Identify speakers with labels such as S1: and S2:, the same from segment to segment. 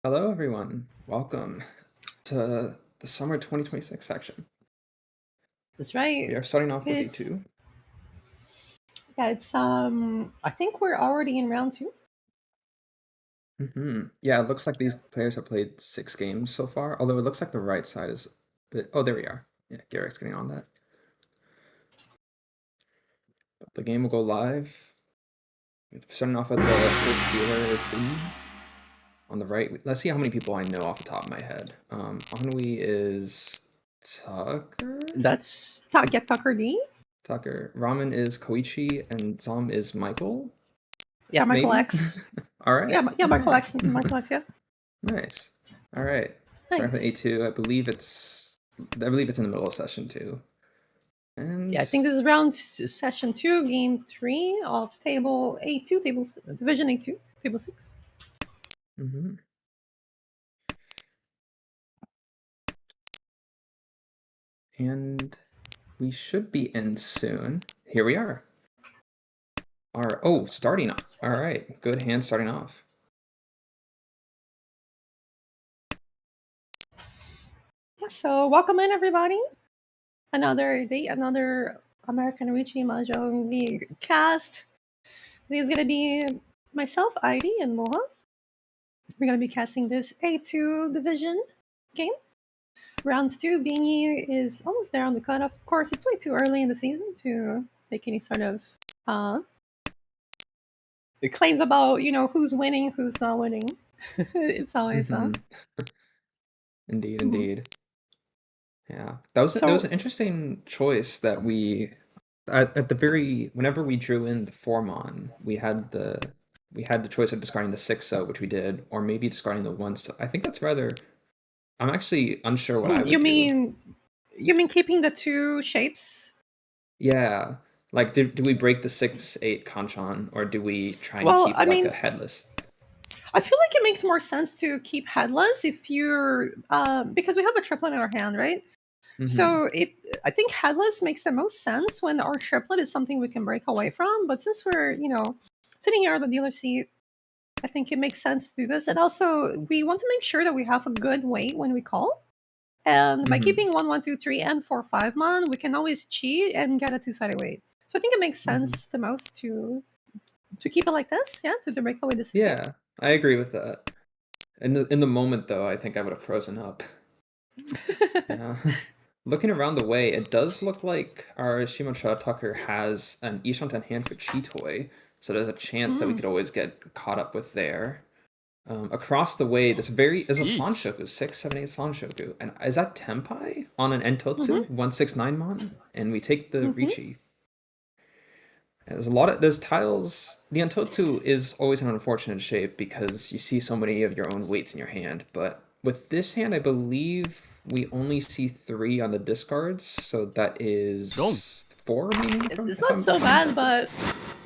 S1: Hello, everyone. Welcome to the summer 2026 section.
S2: That's
S1: We
S2: right.
S1: are starting off with
S2: It's
S1: E2.
S2: yeah, it's I think we're already in round two.
S1: Yeah, it looks like these players have played 6 games so far, although it looks like the right side is a bit. Oh, there we are. Yeah, Garrick's getting on that. But the game will go live. Starting off with the first dealer three on the right. Let's see how many people I know off the top of my head. Ennui is Tucker.
S2: That's Get Tucker D.
S1: Tucker. Ramen is Koichi, and Zom is Michael.
S2: Yeah, Michael
S1: Maybe.
S2: X.
S1: All right.
S2: Yeah,
S1: All
S2: Michael
S1: right.
S2: X. Michael X. Yeah,
S1: Nice. All right. Starting with
S2: nice.
S1: A2, I believe it's in the middle of session 2.
S2: Yeah,
S1: And
S2: I think this is session two, game three of table A2, division A2, table 6.
S1: mhm. And we should be in soon. Here we are. Starting off. All right. Good hand starting off.
S2: Yeah, so welcome in everybody. Another day, another American Richie Mahjong League cast. This is gonna be myself, ID, and Moha. We're gonna be casting this A2 division game. Round two, Beanie is almost there on the cutoff. Of course, it's way too early in the season to make any sort of uh, claims about who's winning, who's not winning. It's always
S1: hmm Indeed,
S2: mhm.
S1: indeed. Yeah. That was an
S2: So
S1: interesting choice that we at the very whenever we drew in the Formon, we had the choice of discarding the 6-0, which we did, or maybe discarding the 1-0. I think that's rather I'm actually unsure what I
S2: you
S1: would do.
S2: mean you mean keeping the two shapes?
S1: Yeah. Like, do we break the 6-8 Kanchan, or do we try and
S2: Well,
S1: keep
S2: I
S1: like a
S2: mean,
S1: headless?
S2: I feel like it makes more sense to keep headless if you're because we have a triplet in our hand, right?
S1: Mm-hmm.
S2: So I think headless makes the most sense when our triplet is something we can break away from. But since we're, sitting here at the dealer seat, I think it makes sense to do this. And also, we want to make sure that we have a good weight when we call. And by
S1: Mm-hmm.
S2: keeping 1, 1, 2, 3, and 4, 5 mon, we can always cheat and get a two-sided weight. So I think it makes
S1: Mm-hmm.
S2: sense the most to keep it like this, yeah, to break away the 6-8.
S1: Yeah, I agree with that. In the moment though, I think I would have frozen up. Yeah. Looking around the way, it does look like our Shimon-Shah Tucker has an Ishanten hand for Chitoy, so there's a chance that we
S2: Mm.
S1: could always get caught up with there. Across the way, there's a Sanshoku, 678 Sanshoku. And is that Tenpai on an Entotsu,
S2: Hmm.
S1: 169 Mon? And we take the
S2: Hmm.
S1: Ricci. There's tiles. The Entotsu is always an unfortunate shape because you see so many of your own weights in your hand. But with this hand, I believe we only see 3 on the discards, so that is 4 remaining
S2: It's,
S1: from
S2: it's
S1: if
S2: not
S1: I'm
S2: so
S1: if I'm
S2: bad,
S1: correct.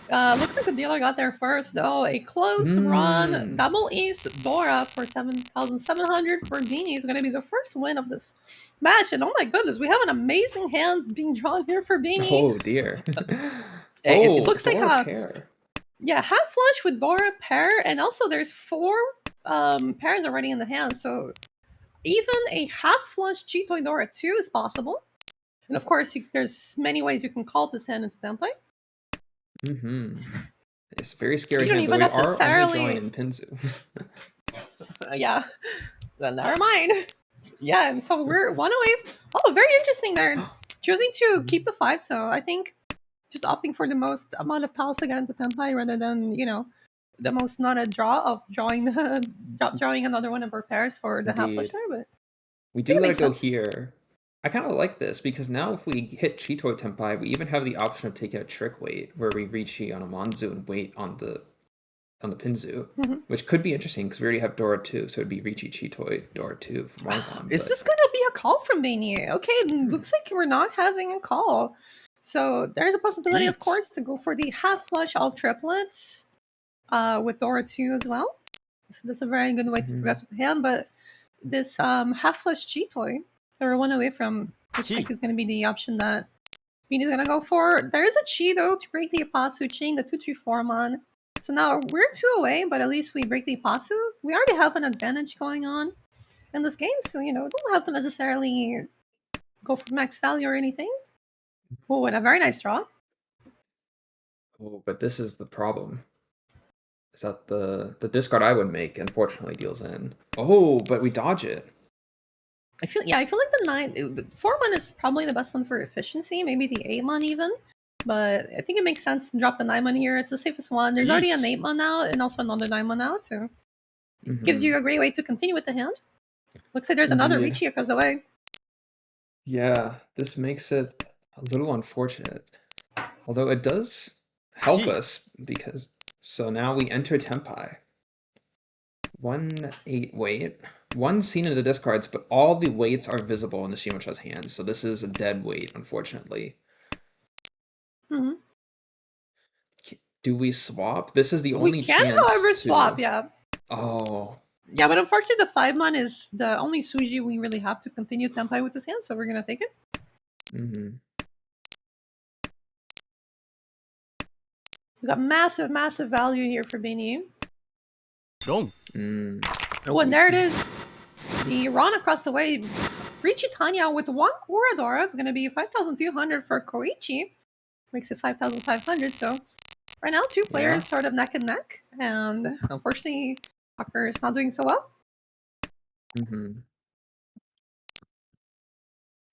S2: but looks like the dealer got there first, though. A close run,
S1: Hmm.
S2: double ace Dora for 7,700 for Beanie is going to be the first win of this match. And oh my goodness, we have an amazing hand being drawn here for Beanie.
S1: Oh dear.
S2: It
S1: Oh,
S2: looks like
S1: Dora
S2: a
S1: pair.
S2: yeah half flush with Dora pair, and also there's 4 pairs already in the hand. So even a half flush Chitoy Dora 2 is possible. And of course, there's many ways you can call this hand into template.
S1: Mm-hmm. It's a very scary
S2: You don't
S1: hand, but
S2: even
S1: we are only drawing
S2: necessarily
S1: in Pinzu.
S2: yeah. Well, never mind. Yeah, and so we're one away. Oh, very interesting there. Choosing to keep the 5, so I think just opting for the most amount of tiles against the Tempai rather than, the most not a draw of drawing another one of our pairs for the half flush
S1: Indeed.
S2: there, but I
S1: We
S2: think
S1: do
S2: it
S1: let
S2: makes
S1: it go
S2: sense.
S1: here. I kind of like this because now if we hit Chitoy Tenpai, we even have the option of taking a trick weight where we Richi on a Monzu and wait on the Pinzu,
S2: Mhm.
S1: which could be interesting because we already have Dora 2, so it'd be Richi Chitoy Dora 2 for Mongon.
S2: Is
S1: But
S2: this gonna be a call from Bania? Okay, looks like we're not having a call. So there's a possibility, of course, to go for the half flush all triplets with Dora 2 as well. So that's a very good way to
S1: mhm.
S2: progress with the hand. But this half flush G toy that we're one away from looks like is going to be the option that Bean is going to go for. There is a chi though to break the Apatsu chain, the 2-2 Formon. So now we're 2 away, but at least we break the pasu. We already have an advantage going on in this game, so we don't have to necessarily go for max value or anything. Oh, and a very nice draw.
S1: Oh, but this is the problem. Is that the discard I would make unfortunately deals in. Oh, but we dodge it.
S2: I feel like the 4-1 is probably the best one for efficiency. Maybe the 8-1 even. But I think it makes sense to drop the 9-1 here. It's the safest one. There's already an 8-1 out and also another 9-1 out, so gives you a great way to continue with the hand. Looks like there's another
S1: Indeed.
S2: Ricci across the way.
S1: Yeah, this makes it a little unfortunate. Although it does help us because so now we enter Tempai. 1-8 weight. One seen in the discards, but all the weights are visible in the Shimacha's hands, so this is a dead weight, unfortunately.
S2: Mm-hmm.
S1: Do we swap? This is the
S2: We
S1: only
S2: can,
S1: chance
S2: however,
S1: to...
S2: swap, yeah.
S1: Oh.
S2: Yeah, but unfortunately the 5-1 is the only Suji we really have to continue Tempai with this hand, so we're gonna take it.
S1: Mm-hmm.
S2: We got massive, massive value here for Bini.
S3: Don't.
S2: Oh, and there it is. The Ron across the way. Ricci Tanya with one Oradora. It's going to be 5,200 for Koichi. Makes it 5,500. So right now, two players sort of neck and neck. And unfortunately, Tucker is not doing so well.
S1: Mm-hmm.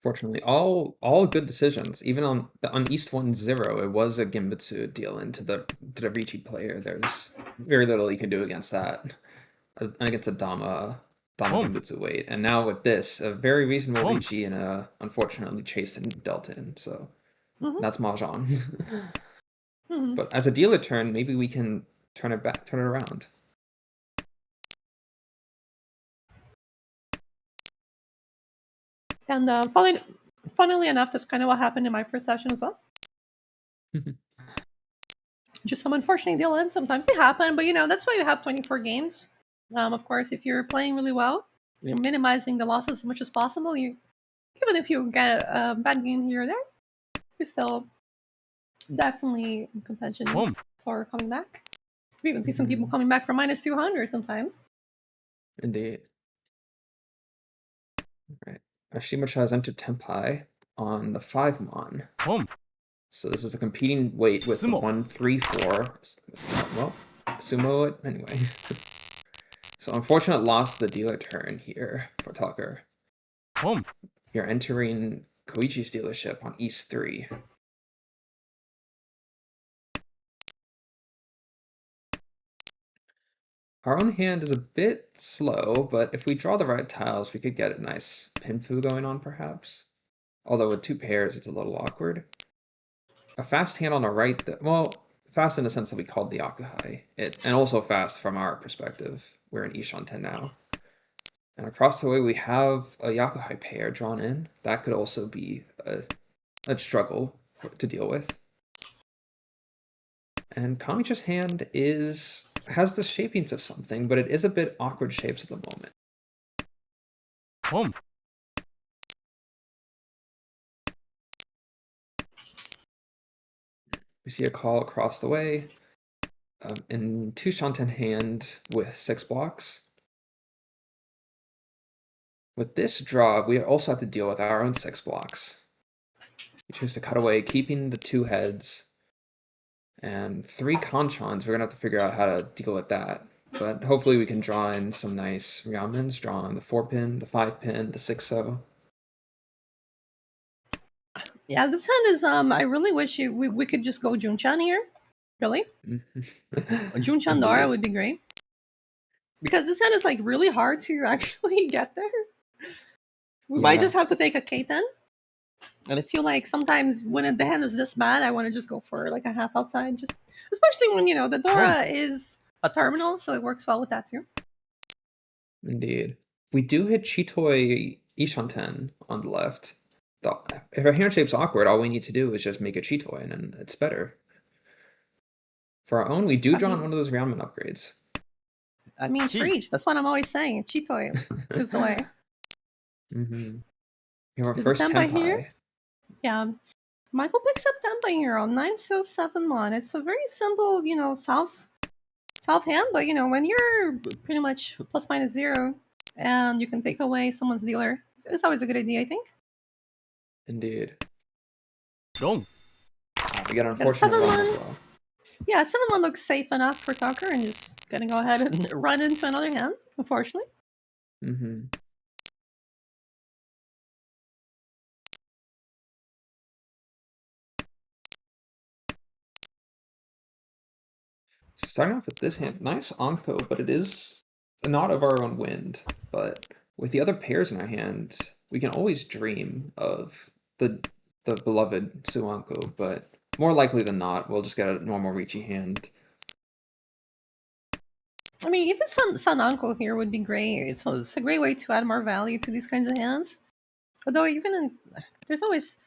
S1: Fortunately, all good decisions. Even on East 1-0, it was a Gimbutsu deal into the Ricci player. There's very little you can do against that. Against a Dama Gimbutsu weight. And now with this, a very reasonable Ricci and a unfortunately chased and dealt in. So that's Mahjong. But as a dealer turn, maybe we can turn it around.
S2: And funnily enough, that's kind of what happened in my first session as well. Just some unfortunate deal ends. Sometimes they happen, but that's why you have 24 games. Of course, if you're playing really well, you're minimizing the losses as much as possible. Even if you get a bad game here or there, you're still definitely in contention for coming back. We even see some people coming back from -200 sometimes.
S1: Indeed. Right. Shimacha has entered Tempai on the 5-mon. So this is a competing weight with the 1-3-4. Well, sumo it anyway. So unfortunate loss to the dealer turn here for Tucker. You're entering Koichi's dealership on East 3. Our own hand is a bit slow, but if we draw the right tiles, we could get a nice pinfu going on, perhaps. Although with two pairs, it's a little awkward. A fast hand on the right, well, fast in the sense that we called the Akuhai, and also fast from our perspective. We're in Ishan 10 now. And across the way, we have a Yakuhai pair drawn in. That could also be a struggle to deal with. And Kamicha's hand has the shapings of something, but it is a bit awkward shapes at the moment. We see a call across the way, in 2 Shanten hand with 6 blocks. With this draw, we also have to deal with our own 6 blocks. We choose to cut away, keeping the 2 heads, and 3 Kanchans. We're gonna have to figure out how to deal with that. But hopefully we can draw in some nice Ryamens, draw on the 4-pin, the 5-pin, the 6-0.
S2: Yeah, this hand is I really wish we could just go Junchan here. Really? Junchan Dora would be great. Because this hand is like really hard to actually get there. We might just have to take a K10. And I feel like sometimes when the hand is this bad, I want to just go for like a half outside. Just especially when the Dora is a terminal, so it works well with that too.
S1: Indeed. We do hit Chitoi Ishanten on the left. If our hand shape's awkward, all we need to do is just make a Chitoi, and then it's better. For our own, we do draw on one of those Ramen upgrades.
S2: I mean, preach. That's what I'm always saying. Chitoi is the way.
S1: We have our first Tenpai
S2: here. Yeah. Michael picks up Tenpai here on 9 so 7 1. It's a very simple, south tough hand, but when you're pretty much plus minus 0 and you can take away someone's dealer, it's always a good idea, I think.
S1: Indeed.
S3: ドン
S1: We got an
S2: Got a
S1: unfortunate
S2: 7
S1: run as
S2: 1.
S1: well.
S2: Yeah, 7 1 looks safe enough for Tucker, and just gonna go ahead and run into another hand, unfortunately.
S1: Mm-hmm. So starting off with this hand, nice Anko, but it is not of our own wind. But with the other pairs in our hand, we can always dream of the beloved Suanko, but more likely than not, we'll just get a normal Ricci hand.
S2: I mean, even Sun Uncle here would be great. It's a great way to add more value to these kinds of hands. Although there's always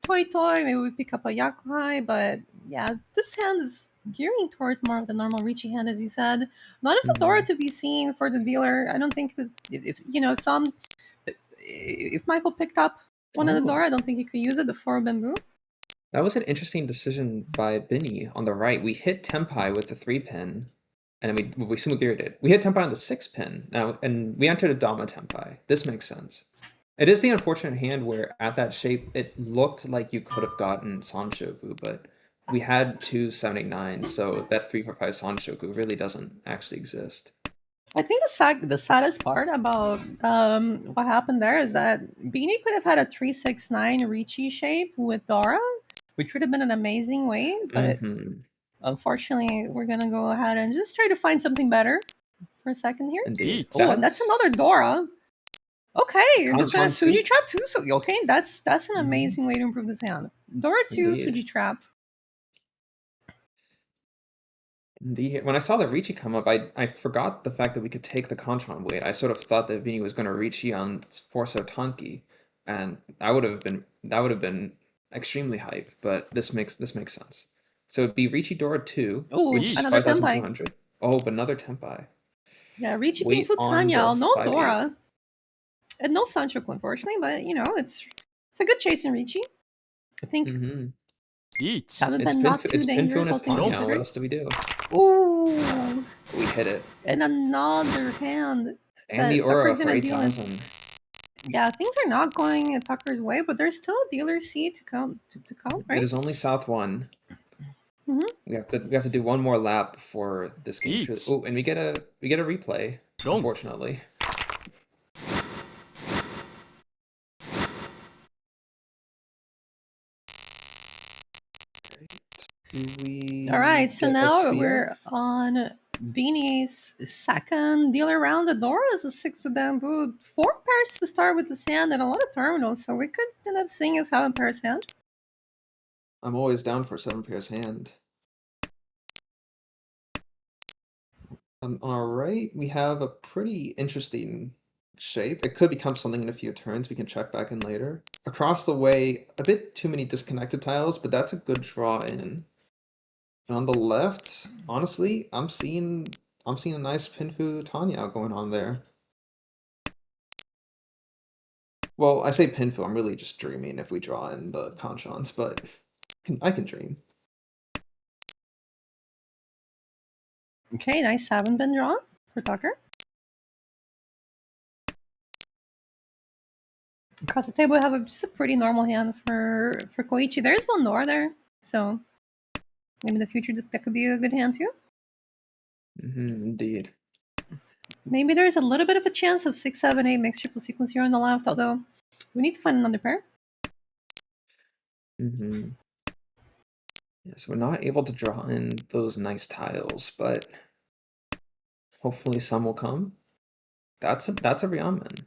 S2: Toy Toy, maybe we pick up a Yakuhai, but yeah, this hand is gearing towards more of the normal Ricci hand, as you said. Not a Fedora to be seen for the dealer. I don't think that if Michael picked up one of the Dora, I don't think he could use it, the 4 bamboo.
S1: That was an interesting decision by Binny on the right. We hit Tempai with the 3-pin, and then we Sumagirid it. We hit Tempai on the 6-pin now, and we entered a Dama Tempai. This makes sense. It is the unfortunate hand where at that shape it looked like you could have gotten Sanshoku, but we had two 789s, so that 345 Sanshoku really doesn't actually exist.
S2: I think the saddest part about what happened there is that Beanie could have had a 369 Ricci shape with Dora, which would have been an amazing way, but unfortunately, we're gonna go ahead and just try to find something better for a second here.
S1: Indeed.
S2: Oh, and that's another Dora. Okay, you're just gonna
S1: Kanchan
S2: Suji Trap too. So okay, that's an amazing way to improve this hand. Dora 2
S1: Indeed.
S2: Suji Trap.
S1: Indeed. When I saw the Ricci come up, I forgot the fact that we could take the Kanchan weight. I sort of thought that Vinny was going to Ricci on Forso Tanki, and that would have been extremely hype. But this makes sense. So it'd be Ricci Dora 2,
S2: Oh,
S1: which is
S2: another Tempai.
S1: 5,200. Oh, but another Tempai.
S2: Yeah, Ricci
S1: Wait
S2: Pinfu
S1: on
S2: Tanya,
S1: the
S2: no
S1: 5-8.
S2: Dora. And no Sanchoku, unfortunately, but it's a good chase in Ricci. I think haven't been not too dangerous.
S1: It's Pinfu and it's Tanya. What else do we do?
S2: Ooh,
S1: We hit it.
S2: and another hand.
S1: And the
S2: Tucker's
S1: Aura for
S2: gonna deal
S1: 8,000.
S2: Yeah, things are not going Tucker's way, but there's still a dealer C to come. To come, right?
S1: It is only South 1.
S2: Mm-hmm.
S1: We have to do one more lap before this game. Oh, and we get a replay. Unfortunately.
S2: All right, so now we're on Beanie's second dealer round. The door is a 6 of bamboo, 4 pairs to start with the sand, and a lot of terminals, so we could end up seeing a 7 pairs hand.
S1: I'm always down for 7 pairs hand. On our right, we have a pretty interesting shape. It could become something in a few turns. We can check back in later. Across the way, a bit too many disconnected tiles, but that's a good draw in. And on the left, honestly, I'm seeing a nice Pinfu Tanya going on there. Well, I say Pinfu, I'm really just dreaming if we draw in the Kanchans, but I can dream.
S2: Okay, nice 7 been drawn for Tucker. Across the table, we have just a pretty normal hand for Koichi. There's one Nor there, so maybe in the future that could be a good hand too.
S1: Indeed.
S2: Maybe there's a little bit of a chance of 6, 7, 8 mixed triple sequence here on the left, although we need to find another pair.
S1: Yes, we're not able to draw in those nice tiles, but hopefully some will come. That's a Ryaman.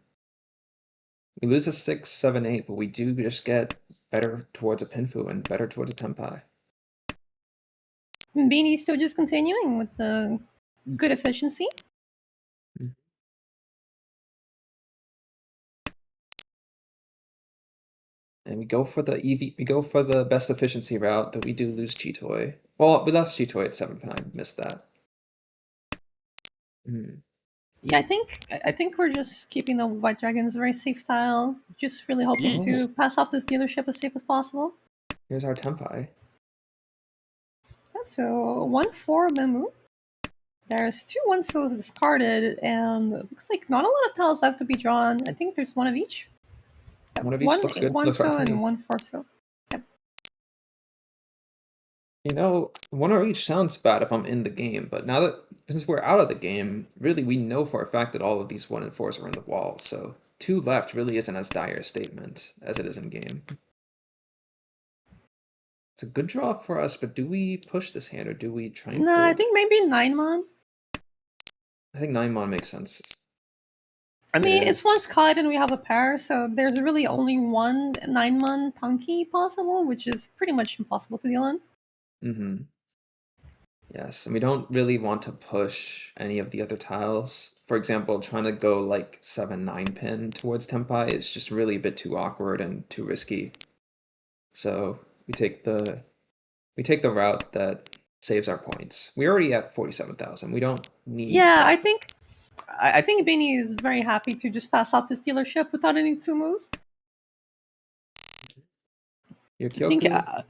S1: We lose a 6, 7, 8, but we do just get better towards a Pinfu and better towards a Tempai.
S2: Beanie's still just continuing with the good efficiency.
S1: And we go for the best efficiency route, that we do lose Chitoy. Well, we lost Chitoy at 7 pin. I missed that.
S2: Yeah, I think we're just keeping the White Dragons very safe style. Just really hoping to pass off this dealership as safe as possible.
S1: Here's our Tempai.
S2: So 1-4 Memu. There's 2 1-sos discarded, and it looks like not a lot of tiles left to be drawn. I think there's one of each.
S1: One of each
S2: One
S1: looks good. Looks right
S2: 1-so
S1: to
S2: and
S1: me.
S2: one 4-so. Yep.
S1: You know, one of each sounds bad if I'm in the game, but now that since we're out of the game, really we know for a fact that all of these 1 and 4s are in the wall, so 2 left really isn't as dire a statement as it is in game. It's a good draw for us, but do we push this hand or do we try and
S2: No,
S1: fold?
S2: I think maybe 9-mon.
S1: I think 9-mon makes sense.
S2: I mean,
S1: It
S2: it's
S1: is.
S2: once cut and we have a pair, so there's really only one 9-mon punky possible, which is pretty much impossible to deal in.
S1: Mm-hmm. Yes, and we don't really want to push any of the other tiles. For example, trying to go like 7-9 pin towards Tempai is just really a bit too awkward and too risky. So we take the route that saves our points. We're already at 47,000. We don't need
S2: Yeah,
S1: that.
S2: I think Benny is very happy to just pass off this dealership without any 2 moves.
S1: Your
S2: I think
S1: Kyoku?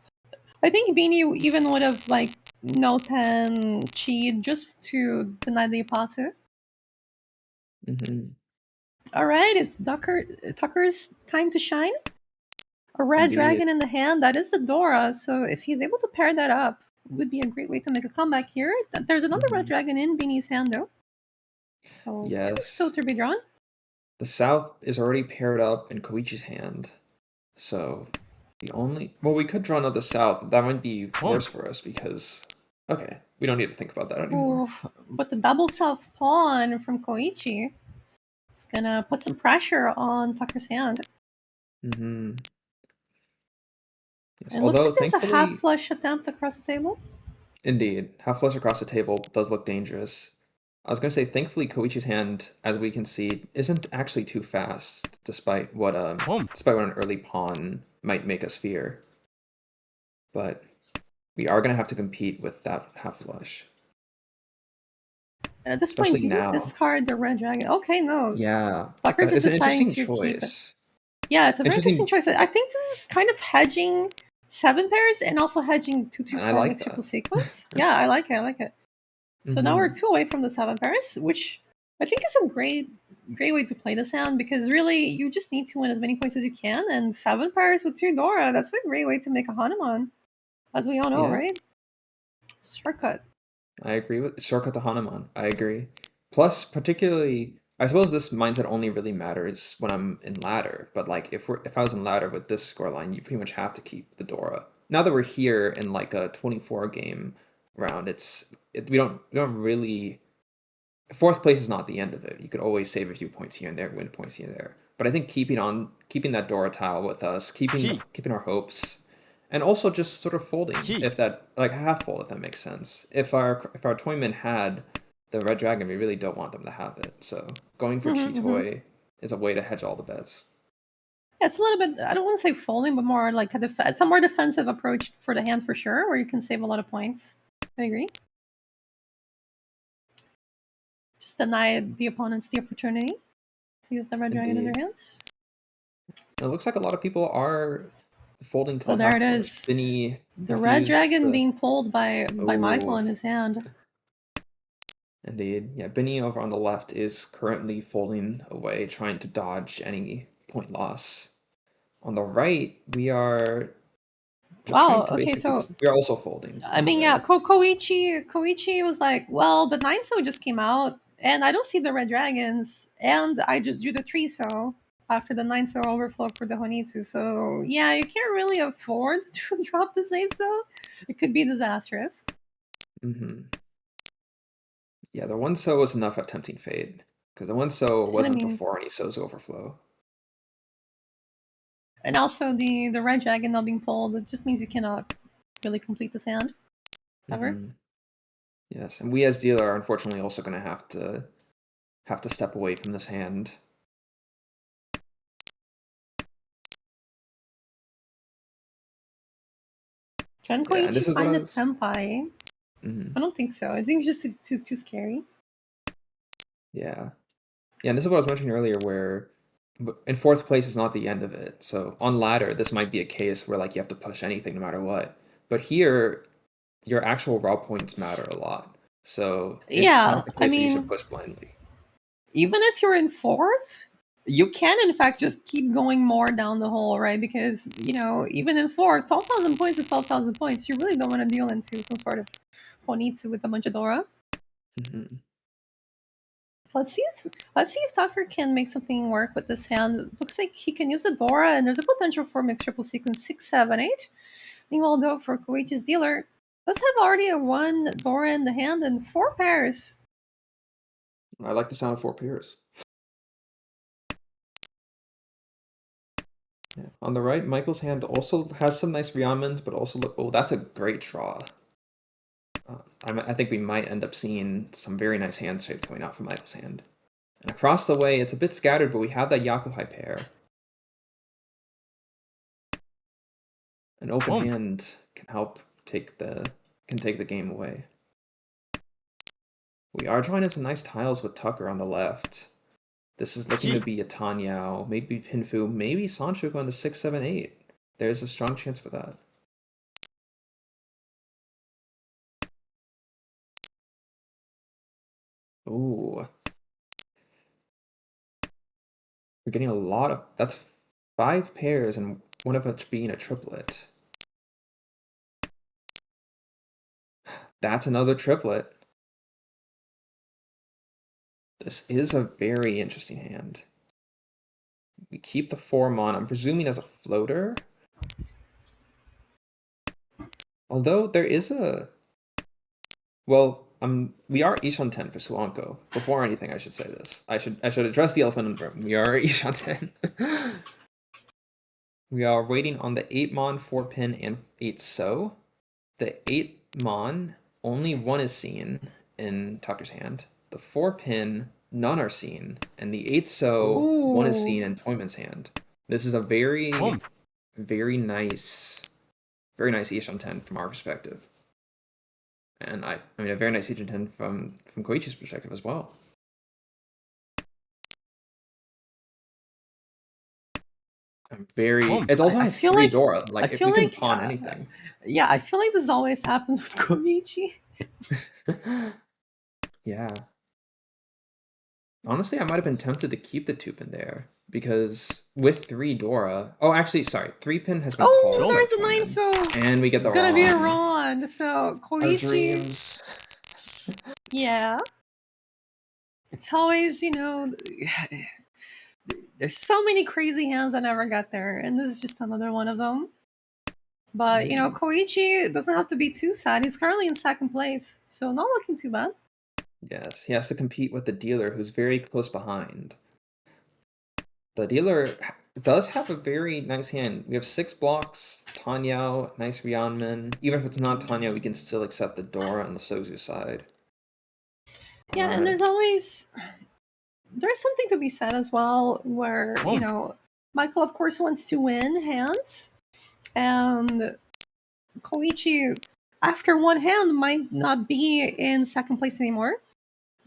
S2: I think Beanie even would have like no 10 cheat just to deny the Ipatu.
S1: Mm-hmm.
S2: All right, it's Tucker's time to shine. A red
S1: Indeed.
S2: dragon in the hand. That is the Dora. So if he's able to pair that up, would be a great way to make a comeback here. There's another red dragon in Beanie's hand though. So 2 still
S1: Yes.
S2: to be drawn.
S1: The South is already paired up in Koichi's hand. So we could draw another South. That might be worse for us because okay, we don't need to think about that anymore.
S2: Oof, but the double self pawn from Koichi is gonna put some pressure on Tucker's hand.
S1: Mm-hmm. Yes,
S2: And it looks
S1: although
S2: like there's a half
S1: thankfully,
S2: flush attempt across the table.
S1: indeed, half flush across the table does look dangerous. I was going to say, thankfully, Koichi's hand, as we can see, isn't actually too fast, despite what an early pawn might make us fear. But we are going to have to compete with that half flush,
S2: And at this point,
S1: especially
S2: do you
S1: now.
S2: discard the red dragon? Okay, no.
S1: Yeah,
S2: Tucker just
S1: it's an
S2: deciding
S1: interesting
S2: to keep it.
S1: choice.
S2: Yeah, it's a very interesting choice. I think this is kind of hedging 7 pairs and also hedging 2
S1: and I
S2: 4
S1: like
S2: with triple
S1: that.
S2: sequence. Yeah, I like it. I like it. So now we're
S1: Mm-hmm.
S2: 2 away from the 7 pairs, which I think is a great way to play this hand because really you just need to win as many points as you can, and 7 pairs with 2 Dora, that's a great way to make a Hanuman, as we all know,
S1: Yeah,
S2: right? Shortcut.
S1: I agree with shortcut to Hanuman. I agree. Plus, particularly, I suppose this mindset only really matters when I'm in ladder. But like, if I was in ladder with this scoreline, you pretty much have to keep the Dora. Now that we're here in like a 24 game round, we don't really. Fourth place is not the end of it. You could always save a few points here and there, win points here and there. But I think keeping that Dora tile with us, keeping our hopes, and also just sort of folding if that like half fold if that makes sense. If our toyman had the red dragon, we really don't want them to have it. So going for
S2: Mm-hmm, mm-hmm.
S1: Chitoy is a way to hedge all the bets.
S2: Yeah, it's a little bit, I don't want to say folding, but more like it's a more defensive approach for the hand for sure, where you can save a lot of points. I agree. Just deny the opponents the opportunity to use the red dragon in their
S1: Indeed.
S2: hands.
S1: It looks like a lot of people are folding to
S2: Oh,
S1: the
S2: there
S1: half
S2: it
S1: flush.
S2: is.
S1: Vinny
S2: The red
S1: refused
S2: dragon
S1: the
S2: being pulled by Michael in his hand.
S1: Indeed. Yeah, Benny over on the left is currently folding away, trying to dodge any point loss. On the right, we are trying
S2: Wow.
S1: to
S2: Okay,
S1: basically
S2: so
S1: we are also folding
S2: I
S1: on the
S2: mean, yeah,
S1: right.
S2: Koichi was like, well, the 9-so just came out, and I don't see the red dragons, and I just drew the 3-so after the 9-so overflow for the Honitsu. So yeah, you can't really afford to drop this 8-so. It could be disastrous.
S1: Mm-hmm. Yeah, the one so was enough at tempting fade because the one so
S2: And I
S1: wasn't
S2: mean,
S1: before any so's overflow.
S2: and also the red dragon not being pulled, it just means you cannot really complete this hand ever.
S1: Mm-hmm. Yes, and we as dealer are unfortunately also going to have to step away from this hand.
S2: Can
S1: Yeah, and this
S2: Koichi
S1: is what I
S2: find a
S1: was.
S2: Tempai?
S1: Mm-hmm.
S2: I don't think so. I think it's just too scary.
S1: Yeah. Yeah, and this is what I was mentioning earlier, where in fourth place is not the end of it. So on ladder, this might be a case where like you have to push anything no matter what. But here, your actual raw points matter a lot. So it's
S2: Yeah,
S1: not the
S2: I
S1: case that you should
S2: mean,
S1: push blindly.
S2: even if you're in fourth, you can in fact just keep going more down the hole, right? Because even in fourth, 12,000 points is 12,000 points. You really don't want to deal into some sort of Honitsu with a bunch of Dora.
S1: Mm-hmm.
S2: Let's see if Tucker can make something work with this hand. It looks like he can use the Dora, and there's a potential for mixed triple sequence 6, 7, 8. Meanwhile, though, for Koichi's dealer, let's have already a 1 Dora in the hand and 4 pairs.
S1: I like the sound of 4 pairs. Yeah. On the right, Michael's hand also has some nice Ryaman, but also look. Oh, that's a great draw. I think we might end up seeing some very nice hand shapes going out from Michael's hand. And across the way, it's a bit scattered, but we have that Yakuhai pair. An open hand can help take the game away. We are drawing in some nice tiles with Tucker on the left. This is looking to be a Tanyao, maybe Pinfu, maybe Sancho going to 6, 7, 8. There's a strong chance for that. Ooh. We're getting a lot of... That's 5 pairs and one of which being a triplet. That's another triplet. This is a very interesting hand. We keep the 4-mon, I'm presuming as a floater. Although there is a... Well, we are Ishan 10 for Suanko. Before anything, I should say this. I should address the elephant in the room. We are Ishan 10. We are waiting on the 8-mon, 4-pin, and 8-so. The 8-mon, only 1 is seen in Tucker's hand. The 4-pin, none are seen. And the 8-so, 1 is seen in Toyman's hand. This is a very, very nice Ishan 10 from our perspective. And I mean a very nice Ishan 10 from Koichi's perspective as well. It's also has 3 Dora. Like, if we can pawn anything.
S2: Yeah, I feel like this always happens with Koichi.
S1: Yeah. Honestly, I might have been tempted to keep the 2-pin there, because with 3 Dora... Oh, actually, sorry. 3-pin has been called.
S2: Oh, there's a 9-so!
S1: And we get the
S2: It's gonna be a Ron. So, Koichi...
S1: Our dreams.
S2: Yeah. It's always, there's so many crazy hands that never got there, and this is just another one of them. But, Koichi doesn't have to be too sad. He's currently in second place, so not looking too bad.
S1: Yes, he has to compete with the dealer, who's very close behind. The dealer does have a very nice hand. We have 6 blocks, Tanyao, nice Ryanman. Even if it's not Tanyao, we can still accept the Dora on the Sozu side.
S2: Yeah, and there's something to be said as well, where, Michael, of course, wants to win hands, and Koichi, after one hand, might not be in second place anymore.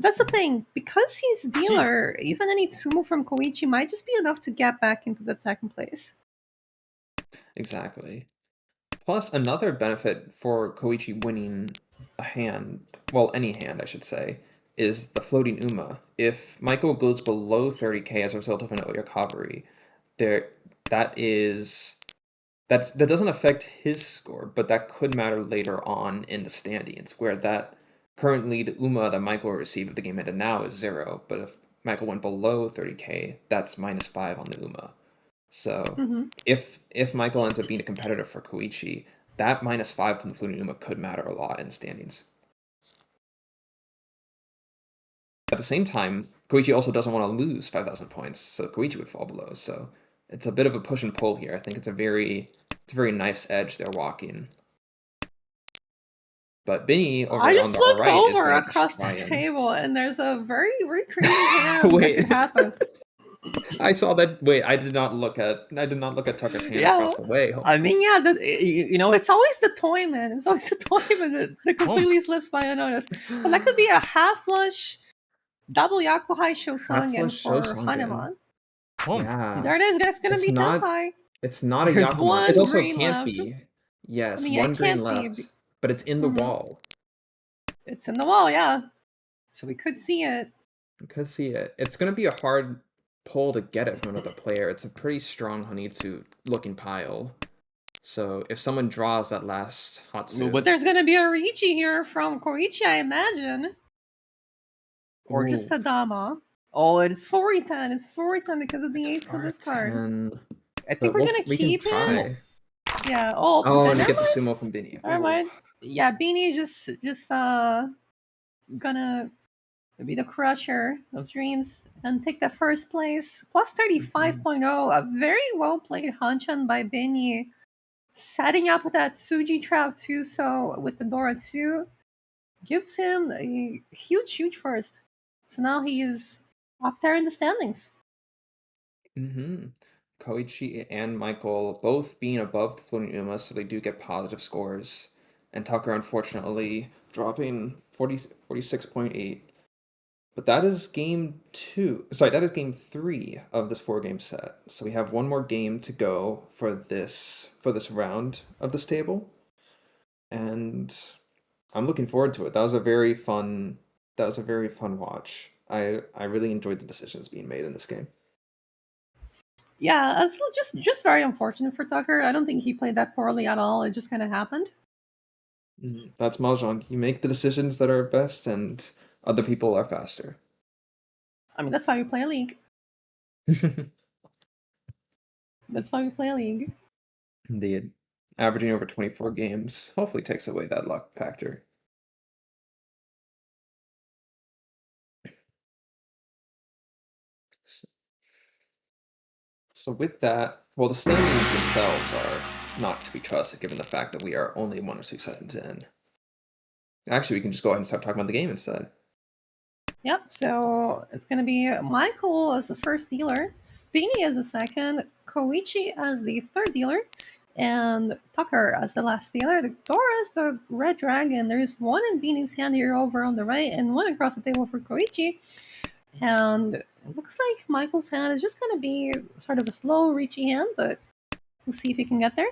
S2: That's the thing. Because he's dealer, even any Tsumo from Koichi might just be enough to get back into that second place.
S1: Exactly. Plus, another benefit for Koichi winning a hand, well, any hand, I should say, is the floating Uma. If Michael goes below 30k as a result of an Oyakabari, that doesn't affect his score, but that could matter later on in the standings, where that currently the Uma that Michael received if the game ended now is 0, but if Michael went below 30k, that's -5 on the Uma. So if Michael ends up being a competitor for Koichi, that -5 from the floating Uma could matter a lot in standings. At the same time, Koichi also doesn't want to lose 5,000 points, so Koichi would fall below. So it's a bit of a push and pull here. I think it's a very nice edge they're walking. But Binny over
S2: I
S1: on
S2: just
S1: the
S2: looked
S1: right
S2: over
S1: is
S2: across the table, and there's a very, very crazy hand that could happen.
S1: I saw that. Wait, I did not look at Tucker's hand across the way.
S2: I mean, yeah, it's always the Toyman. It's always the Toyman that completely slips by unnoticed. But that could be a half flush, double Yakuhai Shosangen for Hanuman.
S1: Yeah,
S2: there it is. That's gonna be Tenkai.
S1: It's not a
S2: There's
S1: Yakuman. It also
S2: green
S1: can't
S2: left.
S1: be. Yes,
S2: I mean,
S1: one
S2: it
S1: green
S2: can't
S1: left,
S2: be.
S1: but it's in the wall.
S2: It's in the wall, yeah. So we could see it.
S1: I could see it. It's gonna be a hard pull to get it from another player. It's a pretty strong Honitsu looking pile. So if someone draws that last Hatsu,
S2: But there's gonna be a Riichi here from Koichi, I imagine. Or just
S1: ooh,
S2: a Dama. Oh, it's 4-10. It's 4-10 because of the 8s of this card.
S1: 10.
S2: I think we're gonna
S1: We can
S2: keep it.
S1: try.
S2: Yeah. Oh, but
S1: Oh,
S2: then
S1: and you
S2: never
S1: get the
S2: mind.
S1: sumo from Bini.
S2: Never
S1: Ooh.
S2: mind. Yeah, Beanie just gonna be the crusher of dreams and take the first place. Plus 35.0. A very well played Hanchan by Beanie. Setting up that Suji trap too, so with the Dora 2 gives him a huge first. So now he is up there in the standings.
S1: Koichi and Michael both being above the floating Uma, so they do get positive scores. And Tucker, unfortunately, dropping 46.8. But that is game two. Sorry, that is game three of this four-game set. So we have one more game to go for this round of this table. And I'm looking forward to it. That was a very fun watch. I really enjoyed the decisions being made in this game.
S2: Yeah, it's just very unfortunate for Tucker. I don't think he played that poorly at all. It just kind of happened.
S1: That's Mahjong. You make the decisions that are best, and other people are faster.
S2: I mean, that's why we play a league. That's why we play a league.
S1: Indeed. Averaging over 24 games hopefully takes away that luck factor. So with that, well, the standings themselves are not to be trusted given the fact that we are only 1 or 2 sessions in. Actually, we can just go ahead and start talking about the game instead.
S2: Yep, so it's going to be Michael as the first dealer, Beanie as the second, Koichi as the third dealer, and Tucker as the last dealer. The Dora is the red dragon. There's one in Beanie's hand here over on the right, and one across the table for Koichi. And it looks like Michael's hand is just going to be sort of a slow, reachy hand, but we'll see if he can get there.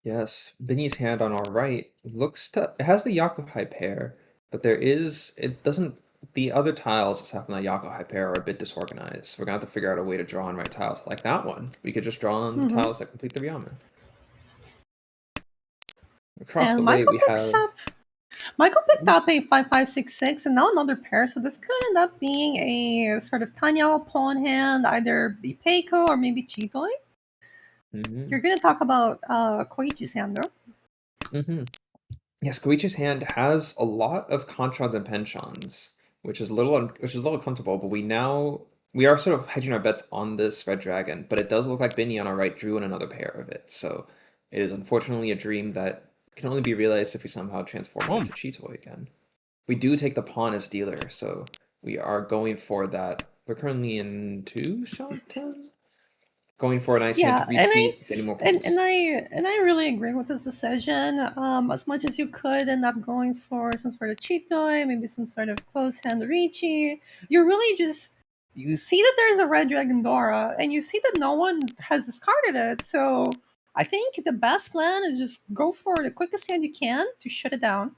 S1: Yes, Binny's hand on our right it has the Yakuhai pair, but it doesn't, the other tiles aside from the Yakuhai pair are a bit disorganized. We're gonna have to figure out a way to draw on right tiles. Like that one, we could just draw on the tiles that complete the Ryaman. Across the
S2: And
S1: way, we have...
S2: Michael picked up a 5-5-6-6 and now another pair, so this could end up being a sort of Tanya pawn hand, either be Peiko or maybe Chitoi. You're going to talk about Koichi's hand, though.
S1: Yes, Koichi's hand has a lot of Controns and Penchons, which is a little uncomfortable, but we are sort of hedging our bets on this red dragon, but it does look like Binny on our right drew in another pair of it, so it is unfortunately a dream that can only be realized if we somehow transform it into Chitoi again. We do take the pawn as dealer, so we are going for that. We're currently in 2 shot 10? Going for a nice hand to repeat any more pawns.
S2: And I really agree with this decision. As much as you could end up going for some sort of Chitoi, maybe some sort of close hand Riichi, you're really just, you see that there's a red dragon Dora, and you see that no one has discarded it. So I think the best plan is just go for the quickest hand you can to shut it down.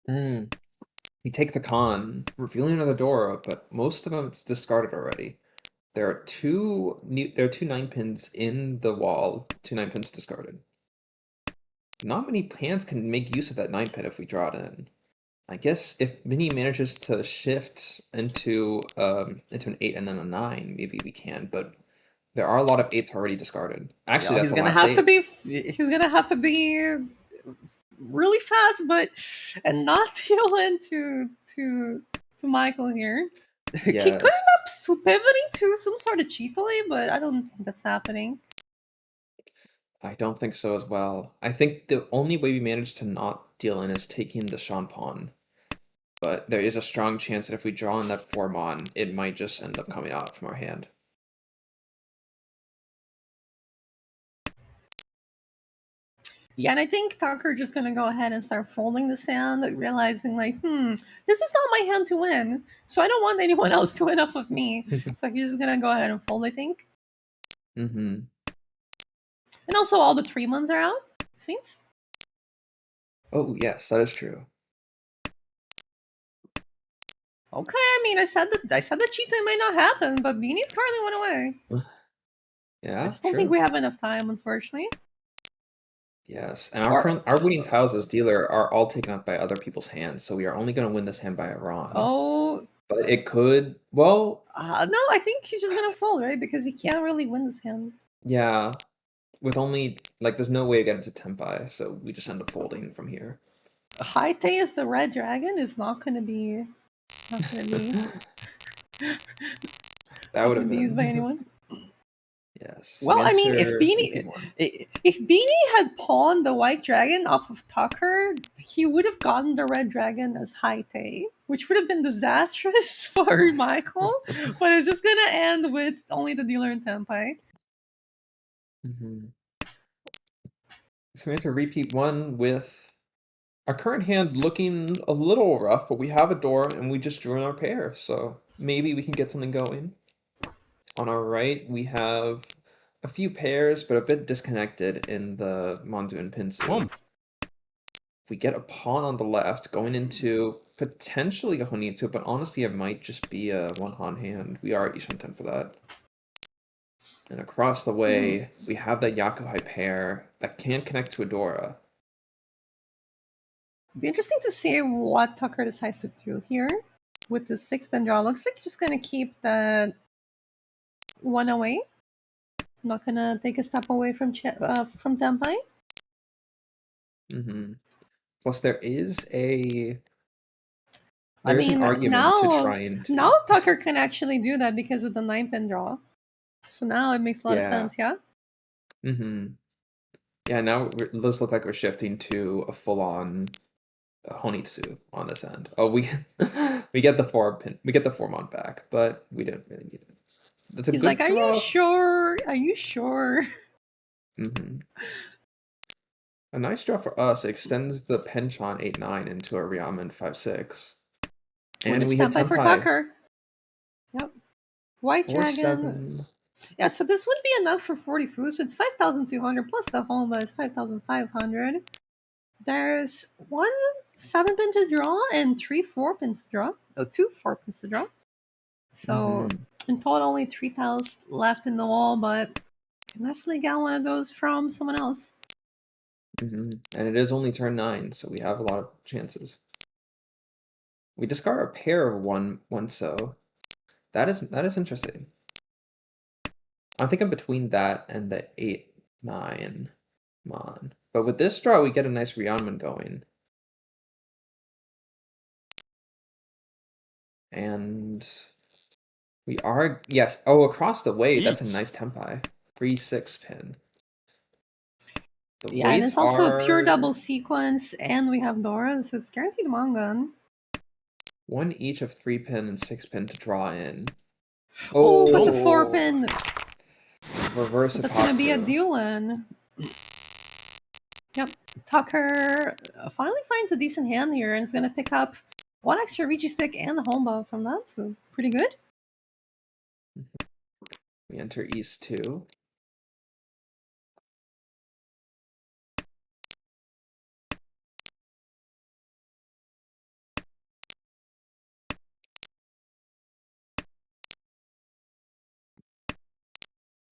S1: We take the con, revealing another Dora, but most of them it's discarded already. There are two 9 pins in the wall, 2 9 pins discarded. Not many hands can make use of that 9 pin if we draw it in. I guess if Minnie manages to shift into an 8 and then a 9, maybe we can, but there are a lot of 8s already discarded. Actually, that's the last 8.
S2: He's gonna have to be really fast, and not deal into to Michael here.
S1: Yes.
S2: He could end up pivoting to some sort of Chitoi, but I don't think that's happening.
S1: I don't think so as well. I think the only way we manage to not deal in is taking the Sean pawn. But there is a strong chance that if we draw in that 4 mon, it might just end up coming out from our hand.
S2: Yeah, and I think Tucker just gonna go ahead and start folding this hand, realizing like, this is not my hand to win, so I don't want anyone else to win off of me. So he's just gonna go ahead and fold, I think. And also all the 3 mons are out, seems.
S1: Oh, yes, that is true.
S2: Okay, I mean, I said that cheetah might not happen, but Beanie's currently went away. I
S1: Yeah,
S2: just don't think
S1: true.
S2: we have enough time, unfortunately.
S1: Yes, and
S2: Or
S1: our winning tiles as dealer are all taken up by other people's hands, so we are only going to win this hand by a Ron.
S2: oh,
S1: But it could, well,
S2: no, I think he's just gonna fold, right? Because he can't really win this hand.
S1: yeah, with only like there's no way to get into Tempai, so we just end up folding from here.
S2: High Tay as the red dragon is not gonna be
S1: That would have
S2: used by
S1: been.
S2: anyone.
S1: Yes. So we
S2: Well, I mean,
S1: enter VP1.
S2: if Beanie had pawned the white dragon off of Tucker, he would have gotten the red dragon as High Tay, which would have been disastrous for Michael. But it's just gonna end with only the dealer in Tempai.
S1: Hmm. So we enter repeat one with our current hand looking a little rough, but we have a door and we just drew in our pair, so maybe we can get something going. On our right, we have a few pairs, but a bit disconnected in the Manzu and Pinsu.
S3: Boom.
S1: If we get a pawn on the left, going into potentially a Honitsu, but honestly, it might just be a one-han hand. We are Ishan-ten for that. And across the way, we have that Yakuhai pair that can connect to Adora.
S2: Be interesting to see what Tucker decides to do here with the 6-pin draw. Looks like he's just gonna keep that one away. Not gonna take a step away from Tempai.
S1: Mm-hmm. Plus, there is
S2: I
S1: an
S2: mean,
S1: argument to trying
S2: now
S1: to.
S2: Tucker can actually do that because of the 9-pin draw. So now it makes a lot of
S1: Yeah.
S2: sense, yeah?
S1: Mm-hmm. Yeah, now it does look like we're shifting to a full-on Honitsu on this end. Oh, we we get the 4-pin, we get the 4-mon back, but we didn't really need it. That's a
S2: He's
S1: good
S2: like, "Are you
S1: draw.
S2: sure? Are you sure?"
S1: Mm-hmm. A nice draw for us. It extends the Penchant 8-9 into a Ryaman 5-6.
S2: We
S1: And
S2: missed
S1: we hit
S2: Tempai for
S1: Tempai.
S2: Tucker. Yep. White Dragon.
S1: 4-7.
S2: Yeah, so this would be enough for 40 food. So it's 5,200 plus the home is 5,500. There's one 7-pin to draw and 3 4-pins to draw. Oh, 2 4-pins to draw. So
S1: Mm-hmm.
S2: in total, only 3 tiles left in the wall, but can definitely get one of those from someone else.
S1: Mm-hmm. And it is only turn 9, so we have a lot of chances. We discard a pair of one so. That is interesting. I'm thinking between that and the 8-9 mon. But with this draw, we get a nice Ryanman going. And we are, yes. Oh, across the way, that's a
S3: Eats.
S1: nice Tempai. 3-6-pin. The
S2: Yeah, and it's
S1: weights
S2: also a pure double
S1: are
S2: sequence, and we have Dora, so it's guaranteed Mongun.
S1: one each of 3-pin and 6-pin to draw in.
S2: Oh, but the
S1: Oh,
S2: 4-pin,
S1: reverse
S2: but that's gonna be a
S1: Ipatsu.
S2: Duelan. Yep, Tucker finally finds a decent hand here, and it's gonna pick up one extra Ricci stick and the Homba from that, so pretty good.
S1: We enter East 2.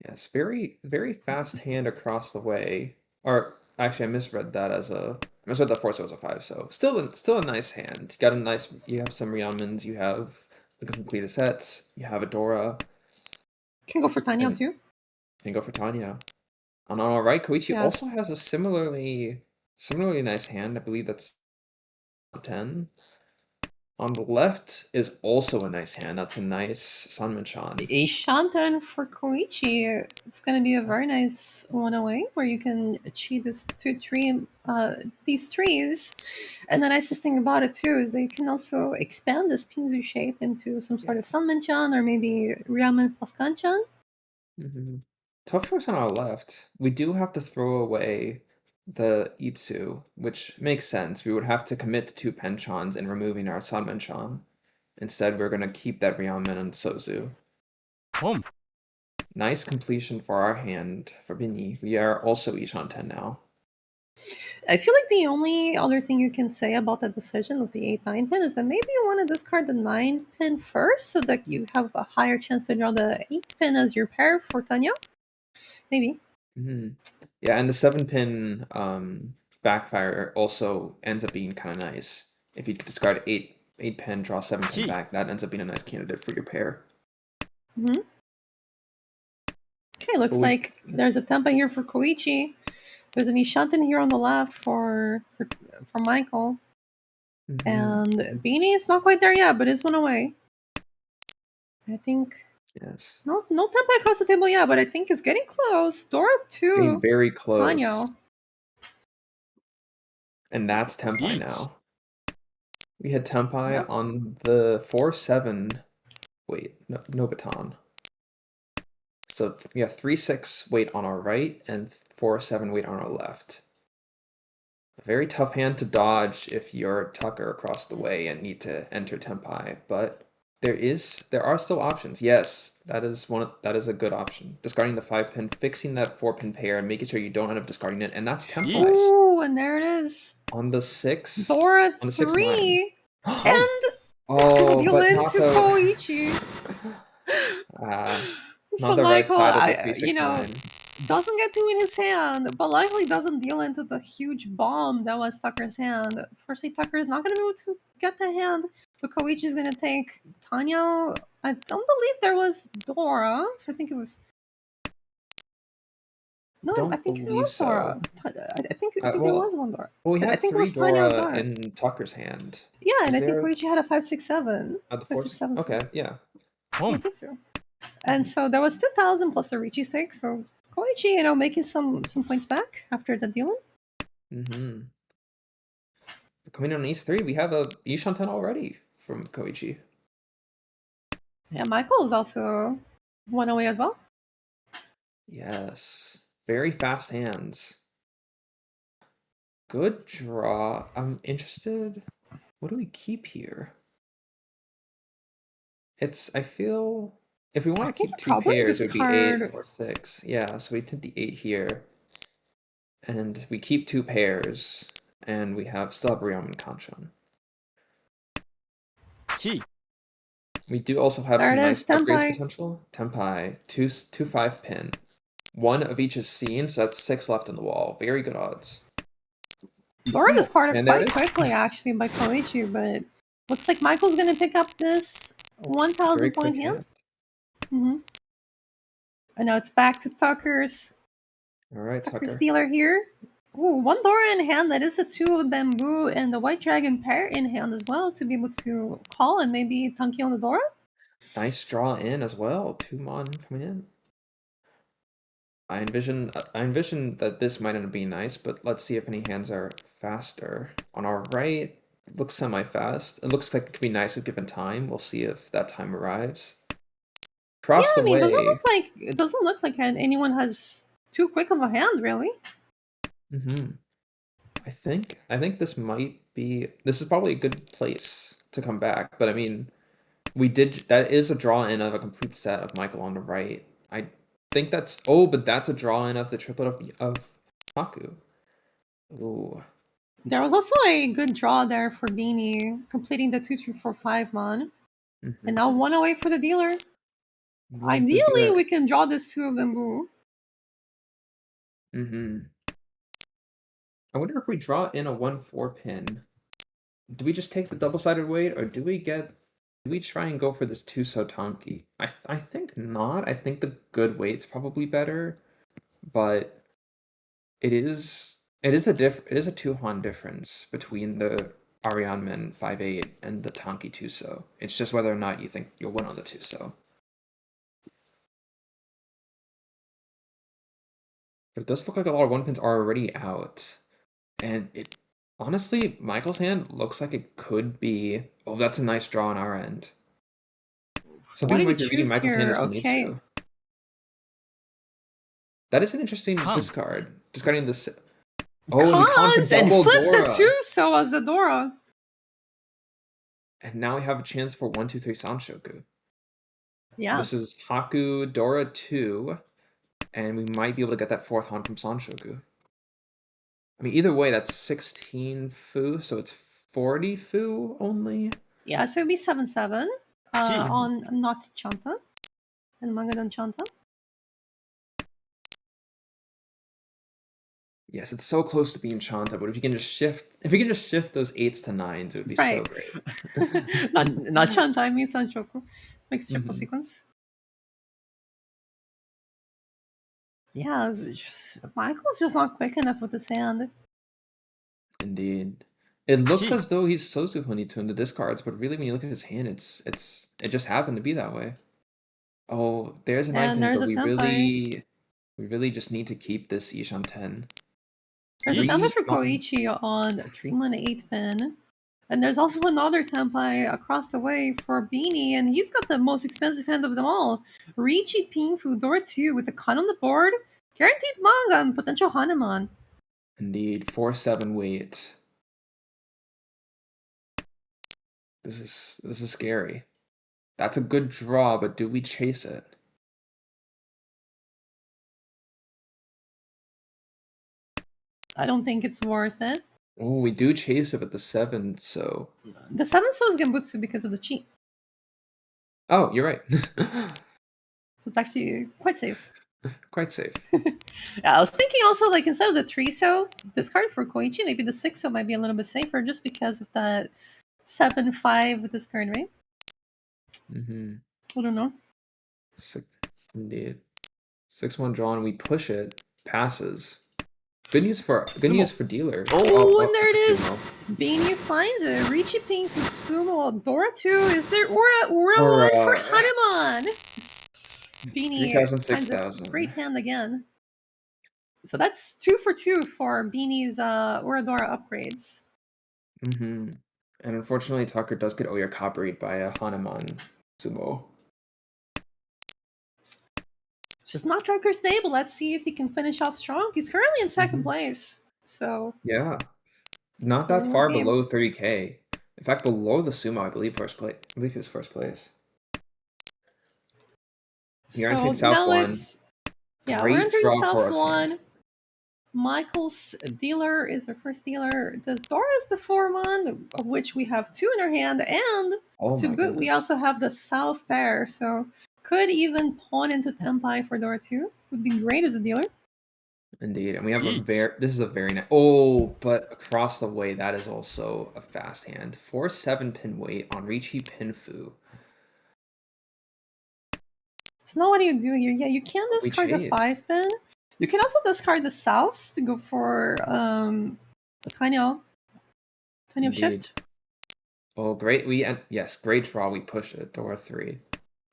S1: Yes, very, very fast hand across the way. Or actually, I misread that as a. I misread that Force was a 5. So still a nice hand. You got a nice. You have some Ryanmans. You have a complete sets. You have a Dora.
S2: Can go for Tanya
S1: And
S2: too.
S1: can go for Tanya. On our right, Koichi
S2: Yeah.
S1: also has a similarly nice hand. I believe that's 10. On the left is also a nice hand. That's a nice Sanmon-chan.
S2: A Shantan for Koichi. It's gonna be a very nice one away where you can achieve this these trees. And the nicest thing about it too is that you can also expand this Pinzu shape into some sort of Sanman-chan or maybe Ryaman plus Kanchan.
S1: Mm-hmm. Tough choice on our left. We do have to throw away the Itsu, which makes sense. We would have to commit to 2 Penchans and removing our Sanmenchan. Instead, we're going to keep that Ryamen and Sozu.
S3: Boom.
S1: Nice completion for our hand for Binny. We are also Ishan 10 now.
S2: I feel like the only other thing you can say about the decision of the 8-9 pin is that maybe you want to discard the 9 pin first so that you have a higher chance to draw the 8 pin as your pair for Tanya. Maybe.
S1: Hmm. Yeah, and the 7-pin backfire also ends up being kind of nice. If you could discard 8 pin, draw 7-pin
S3: Gee.
S1: back, that ends up being a nice candidate for your pair.
S2: Hmm. Okay, looks
S1: But we,
S2: like there's a Tempa here for Koichi. There's an Ishanten here on the left for Michael.
S1: Mhm.
S2: And Beanie is not quite there yet, but is one away. I think
S1: Yes,
S2: no Tempa across the table yet, but I think it's getting close. Dora
S1: getting
S2: 2,
S1: very close,
S2: Tanya.
S1: and that's Tempai
S3: Yeet.
S1: now. We had Tempai
S2: Yep.
S1: on the 4-7. Wait, no baton. So we have 3-6 weight on our right and 4-7 weight on our left. A very tough hand to dodge if you're Tucker across the way and need to enter Tempai, but there are still options. Yes, that is a good option. Discarding the 5-pin, fixing that 4-pin pair, and making sure you don't end up discarding it, and that's Tempai.
S3: Yeet.
S2: Ooh, and there it is.
S1: On the 6
S2: Dora
S1: on the 6-9.
S2: 3 and
S3: Boom.
S1: Oh,
S2: deal
S1: but
S2: into
S1: Taco
S2: Koichi.
S1: not
S2: So
S1: the right
S2: Michael,
S1: side of the 3-6-9.
S2: doesn't get two in his hand, but likely doesn't deal into the huge bomb that was Tucker's hand. Firstly, Tucker is not going to be able to get the hand, but Koichi is going to take Tanya. I don't believe there was Dora, so I think it was. No, I
S1: Don't
S2: think it
S1: believe
S2: was Dora.
S1: so.
S2: I think there was
S1: Well,
S2: one Dora.
S1: we
S2: I
S1: have
S2: think it
S1: 3
S2: was Tanya or
S1: Dora
S2: Dora.
S1: in Tucker's hand.
S2: Yeah, and
S1: Is
S2: I think
S1: there
S2: Koichi had a 567.
S1: the
S2: 5,
S1: force?
S2: 6, 7.
S1: Okay, yeah.
S2: I
S3: Boom.
S2: think so. And so there was 2,000 plus the Ricci stake. So Koichi, making some points back after the dealing.
S1: Mm-hmm. Coming in on East 3, we have a Ishanten already from Koichi.
S2: Yeah, Michael is also one away as well.
S1: Yes. Very fast hands. Good draw. I'm interested. What do we keep here? I feel if we
S2: I
S1: want to
S2: think
S1: keep
S2: you
S1: 2
S2: probably
S1: pairs, it would be 8
S2: discard.
S1: or 6. Yeah, so we did the 8 here. And we keep 2 pairs. And we still have Ryom and Kanchan.
S3: Gee.
S1: We do also have
S2: There
S1: some
S2: it
S1: nice
S2: is,
S1: upgrades
S2: Tenpai.
S1: potential. Tenpai, two 5-pin. One of each is seen, so that's 6 left on the wall. Very good odds.
S2: Dora discarded
S1: And there
S2: quite
S1: it is.
S2: quickly, actually, by Koichi, but looks like Michael's going to pick up this
S1: Very
S2: 1,000
S1: quick
S2: point hand.
S1: hand.
S2: Mm-hmm. And now it's back to Tucker's
S1: All right, Tucker.
S2: dealer here. Ooh, one Dora in hand. That is a 2 of bamboo and the White Dragon pair in hand as well to be able to call and maybe Tunky on the Dora.
S1: Nice draw in as well. 2 Mon coming in. I envision that this might end up being nice, but let's see if any hands are faster. On our right, it looks semi-fast. It looks like it could be nice if given time. We'll see if that time arrives.
S2: Yeah,
S1: Across
S2: I
S1: the
S2: mean,
S1: way.
S2: it doesn't look like anyone has too quick of a hand, really.
S1: Mm-hmm. I think this might be this is probably a good place to come back, but I mean that is a draw in of a complete set of Michael on the right. I think but that's a draw in of the triplet of Haku. Ooh.
S2: There was also a good draw there for Beanie, completing the 2-2-4-5 mon. And now
S1: Mm-hmm.
S2: one away for the dealer.
S1: Wait for the
S2: Ideally,
S1: dealer.
S2: we can draw this 2 of bamboo.
S1: Mm-hmm. I wonder if we draw in a 1-4 pin. Do we just take the double-sided weight, or do we try and go for this 2 Sotanki? I think not. I think the good weight's probably better, but it is a 2 Han difference between the Arianmen 5-8 and the Tanki Tuso. It's just whether or not you think you'll win on the Tuso. But it does look like a lot of 1-pins are already out. And it honestly, Michael's hand looks like it could be. Oh, that's a nice draw on our end. Some
S2: What
S1: people
S2: did he
S1: might be reading
S2: choose
S1: Michael's hand
S2: here?
S1: as
S2: Okay.
S1: Famitsu. That is an interesting
S3: Come.
S1: discard. Discarding this. Oh, and we contra
S2: Cons and
S1: double
S2: flips the
S1: Dora.
S2: 2 so as the Dora.
S1: And now we have a chance for 1-2-3 Sanshoku.
S2: Yeah.
S1: This is Haku Dora 2, and we might be able to get that 4th Han from Sanshoku. I mean, either way, that's 16 fu, so it's 40 fu only.
S2: Yeah, so it'd be 7-7
S3: Chi.
S2: on not Chanta and Manga non Chanta.
S1: Yes, it's so close to being Chanta, but if we can just shift those 8s to 9s, it would be so
S2: Right.
S1: great.
S2: not Chanta, I mean Sanchoku. Mixed triple
S1: Mhm.
S2: sequence. Yeah, Michael's just not quick enough with his hand.
S1: Indeed. It looks
S3: Chi.
S1: as though he's Sozuhuni to the discards, but really when you look at his hand, it just happened to be that way. Oh, there's a 9
S2: And
S1: pin,
S2: there's
S1: but
S2: a
S1: we
S2: Tempai.
S1: really just need to keep this Ishan 10.
S2: There's a
S3: Eat.
S2: Tempai for
S1: Mon-
S2: Koichi on 3-mana 8 pin. And there's also another Tempai across the way for Beanie, and he's got the most expensive hand of them all. Riichi Pinfu, Door 2 with the Kun on the board, guaranteed manga, and potential Hanuman.
S1: Indeed, 4/7 weight. This is scary. That's a good draw, but do we chase it?
S2: I don't think it's worth it.
S1: Oh, we do chase it with the 7, so
S2: The 7 so is Gembutsu because of the cheat,
S1: oh, you're right.
S2: so it's actually quite safe.
S1: Quite safe.
S2: Yeah, I was thinking also, like, instead of the 3 so discard for Koichi, maybe the 6 so might be a little bit safer just because of that 7-5 discard, right?
S1: Mm-hmm.
S2: I don't know.
S1: Indeed. 6-1 drawn, we push it, passes. Good news for dealer.
S2: Oh, and there it is.
S1: Sumo.
S2: Beanie finds it. Riichi Ping Futsumo. Dora 2. Is there Ura 1 for Hanuman? Beanie
S1: 3,000,
S2: finds a
S1: 6,000.
S2: great hand again. So that's 2 for 2 for Beanie's Uradora upgrades.
S1: Mm-hmm. And unfortunately, Tucker does get Oyakaburied by a Hanuman Sumo.
S2: It's just not Tucker stable. Let's see if he can finish off strong. He's currently in 2nd place. So
S1: yeah, not
S2: still
S1: that
S2: in this
S1: far
S2: game.
S1: below 30K. In fact, below the Sumo, I believe first place. I believe he was first place. You're entering
S2: So
S1: South
S2: now
S1: 1.
S2: we're
S1: Great
S2: entering
S1: draw for
S2: South
S1: us.
S2: 1. Michael's dealer is our first dealer. The Dora is the 4-1, of which we have 2 in our hand, and
S1: Oh
S2: to
S1: my
S2: boot, we
S1: goodness.
S2: also have the South pair, so could even pawn into Tempai for Dora 2. Would be great as a dealer.
S1: Indeed, and we have
S3: Eat.
S1: this is a very nice. Oh, but across the way, that is also a fast hand. 4/7 pin weight on Riichi Pinfu.
S2: So now what do you do here? Yeah, you can
S1: We
S2: discard the
S1: chase.
S2: 5 pin. You can also discard the Souths to go for a tiny of
S1: Indeed.
S2: shift.
S1: Oh, great! Yes, great draw. We push it. Dora 3.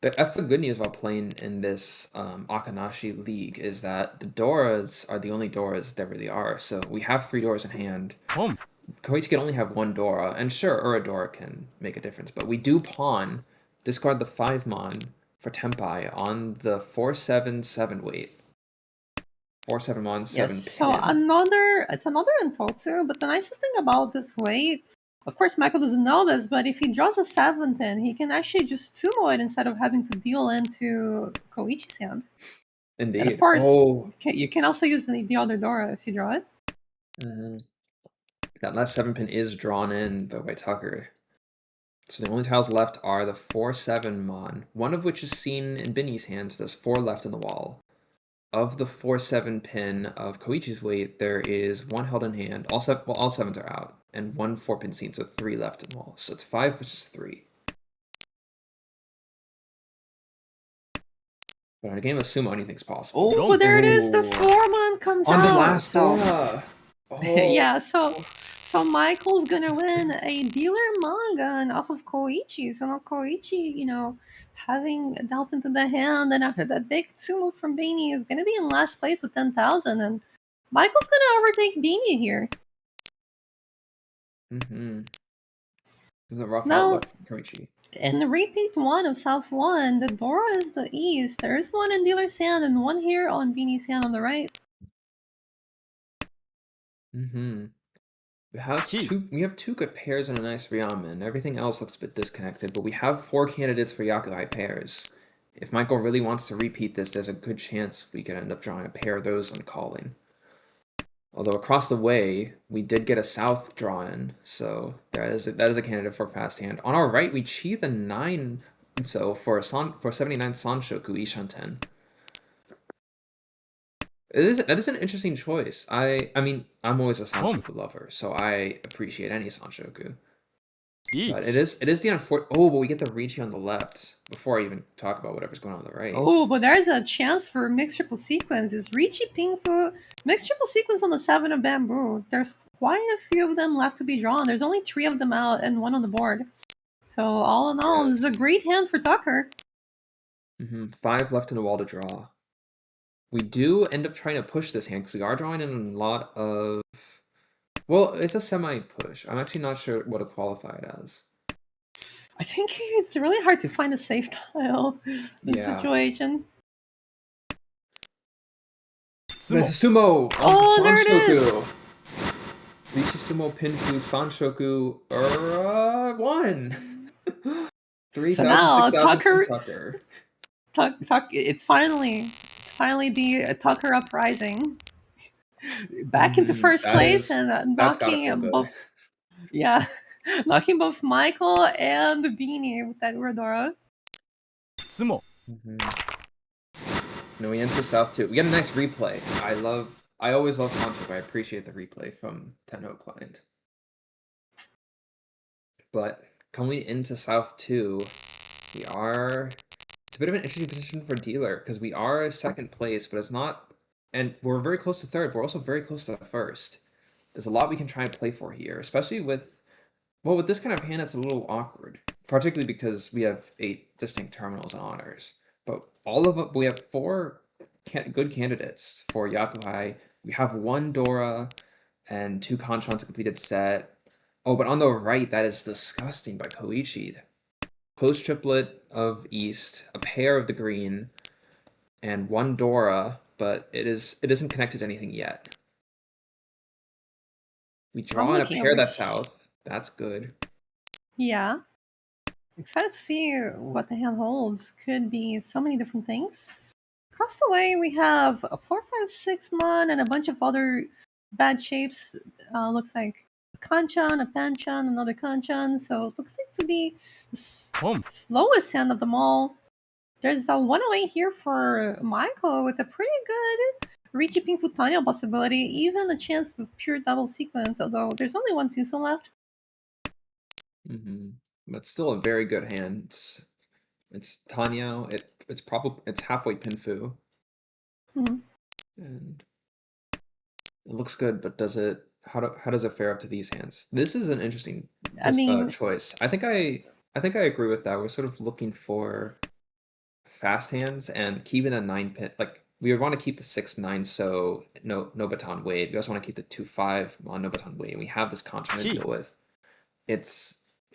S1: That's the good news about playing in this Akanashi league is that the Doras are the only Doras there really are. So we have 3 Doras in hand.
S3: Home.
S1: Koichi can only have 1 Dora, and sure, Uradora can make a difference, but we do pawn, discard the 5 Mon for Tempai on the 4/7 weight. 4/7 Mon, 7
S2: Yes,
S1: pin.
S2: so it's another Intotsu, but the nicest thing about this weight, of course Michael doesn't know this, but if he draws a 7 pin, he can actually just sumo it instead of having to deal into Koichi's hand.
S1: Indeed.
S2: And of course,
S1: Oh.
S2: you can also use the other Dora if you draw it.
S1: Mm-hmm. That last 7 pin is drawn in, though, by Tucker. So the only tiles left are the 4/7 Mon, one of which is seen in Binny's hand, so there's 4 left in the wall. Of the 4/7 pin of Koichi's weight, there is 1 held in hand. All 7s are out, and 1 4-pin scene, so 3 left in the wall. So it's 5 versus 3. But in a game of sumo, anything's possible.
S2: Oh, there it is. The
S1: Ooh.
S2: 4-1 comes
S1: On
S2: out.
S1: the last
S2: so,
S1: Dora. Oh.
S2: yeah, so Michael's gonna win a dealer manga off of Koichi. So now Koichi, having dealt into the hand, and after that big sumo from Beanie, is gonna be in last place with 10,000, and Michael's gonna overtake Beanie here.
S1: Mm-hmm. This is a rough
S2: So now,
S1: outlook for Koichi.
S2: in the repeat 1 of South 1, the Dora is the east. There is 1 in dealer's hand and 1 here on Beanie's hand on the right.
S1: Mm-hmm. We have 2 good pairs and a nice Ryamen. Everything else looks a bit disconnected, but we have 4 candidates for Yakugai pairs. If Michael really wants to repeat this, there's a good chance we could end up drawing a pair of those on calling. Although across the way, we did get a south draw in, so that is a candidate for fast hand. On our right, we chi the 9, so for 79 Sanshoku Ishanten. That is an interesting choice. I mean, I'm always a Sanshoku lover, so I appreciate any Sanshoku. But it is the unfortunate. Oh, but we get the Ricci on the left before I even talk about whatever's going on the right.
S2: Oh, but there's a chance for mixed triple sequence. Is Ricci Pingfu mixed triple sequence on the 7 of bamboo? There's quite a few of them left to be drawn. There's only 3 of them out and 1 on the board. So all in all, this is a great hand for Tucker.
S1: 5 left in the wall to draw. We do end up trying to push this hand because we are drawing in a lot of. Well, it's a semi-push. I'm actually not sure what to qualify it as.
S2: I think it's really hard to find a safe tile in this situation.
S1: There's a sumo!
S2: Oh, there it is!
S1: Rishi Sumo Pinfu Sanshoku 1! 3,000,
S2: so now
S1: 6,000 Tucker.
S2: It's finally the Tucker uprising. Back into first place and knocking both. Yeah, knocking both Michael and Beanie with that Uradora.
S3: Sumo.
S1: No, we enter South 2. We get a nice replay. I always love Sancho, but I appreciate the replay from Tenho Client. But coming into South 2, it's a bit of an interesting position for Dealer, because we are second place, but it's not, and we're very close to third, but we're also very close to first. There's a lot we can try and play for here, especially with this kind of hand, it's a little awkward, particularly because we have 8 distinct terminals and honors. But we have 4 good candidates for Yakuhai. We have 1 Dora and 2 Conchons a completed set. Oh, but on the right, that is disgusting by Koichi. Close triplet of East, a pair of the green, and 1 Dora, but it isn't connected to anything yet. We draw in a pair that's South. That's good.
S2: Yeah. Excited to see what the hand holds. Could be so many different things. Across the way, we have a 4, 5, 6 mon and a bunch of other bad shapes. Looks like a Kanchan, a Panchan, another Kanchan. So it looks like to be the slowest hand of them all. There's a 108 here for Michael with a pretty good Ricci Pingfu Tanya possibility, even a chance of pure double sequence, although there's only 1 Tuso left.
S1: But still a very good hand. It's Tanya. It's halfway Pinfu. And it looks good, but how does it fare up to these hands? This is an interesting choice. I think I agree with that. We're sort of looking for fast hands and keeping a 9 pin. Like we would want to keep the 6-9, so no baton Wade. We also want to keep the 2-5 on no baton Wade. And we have this contract to deal with.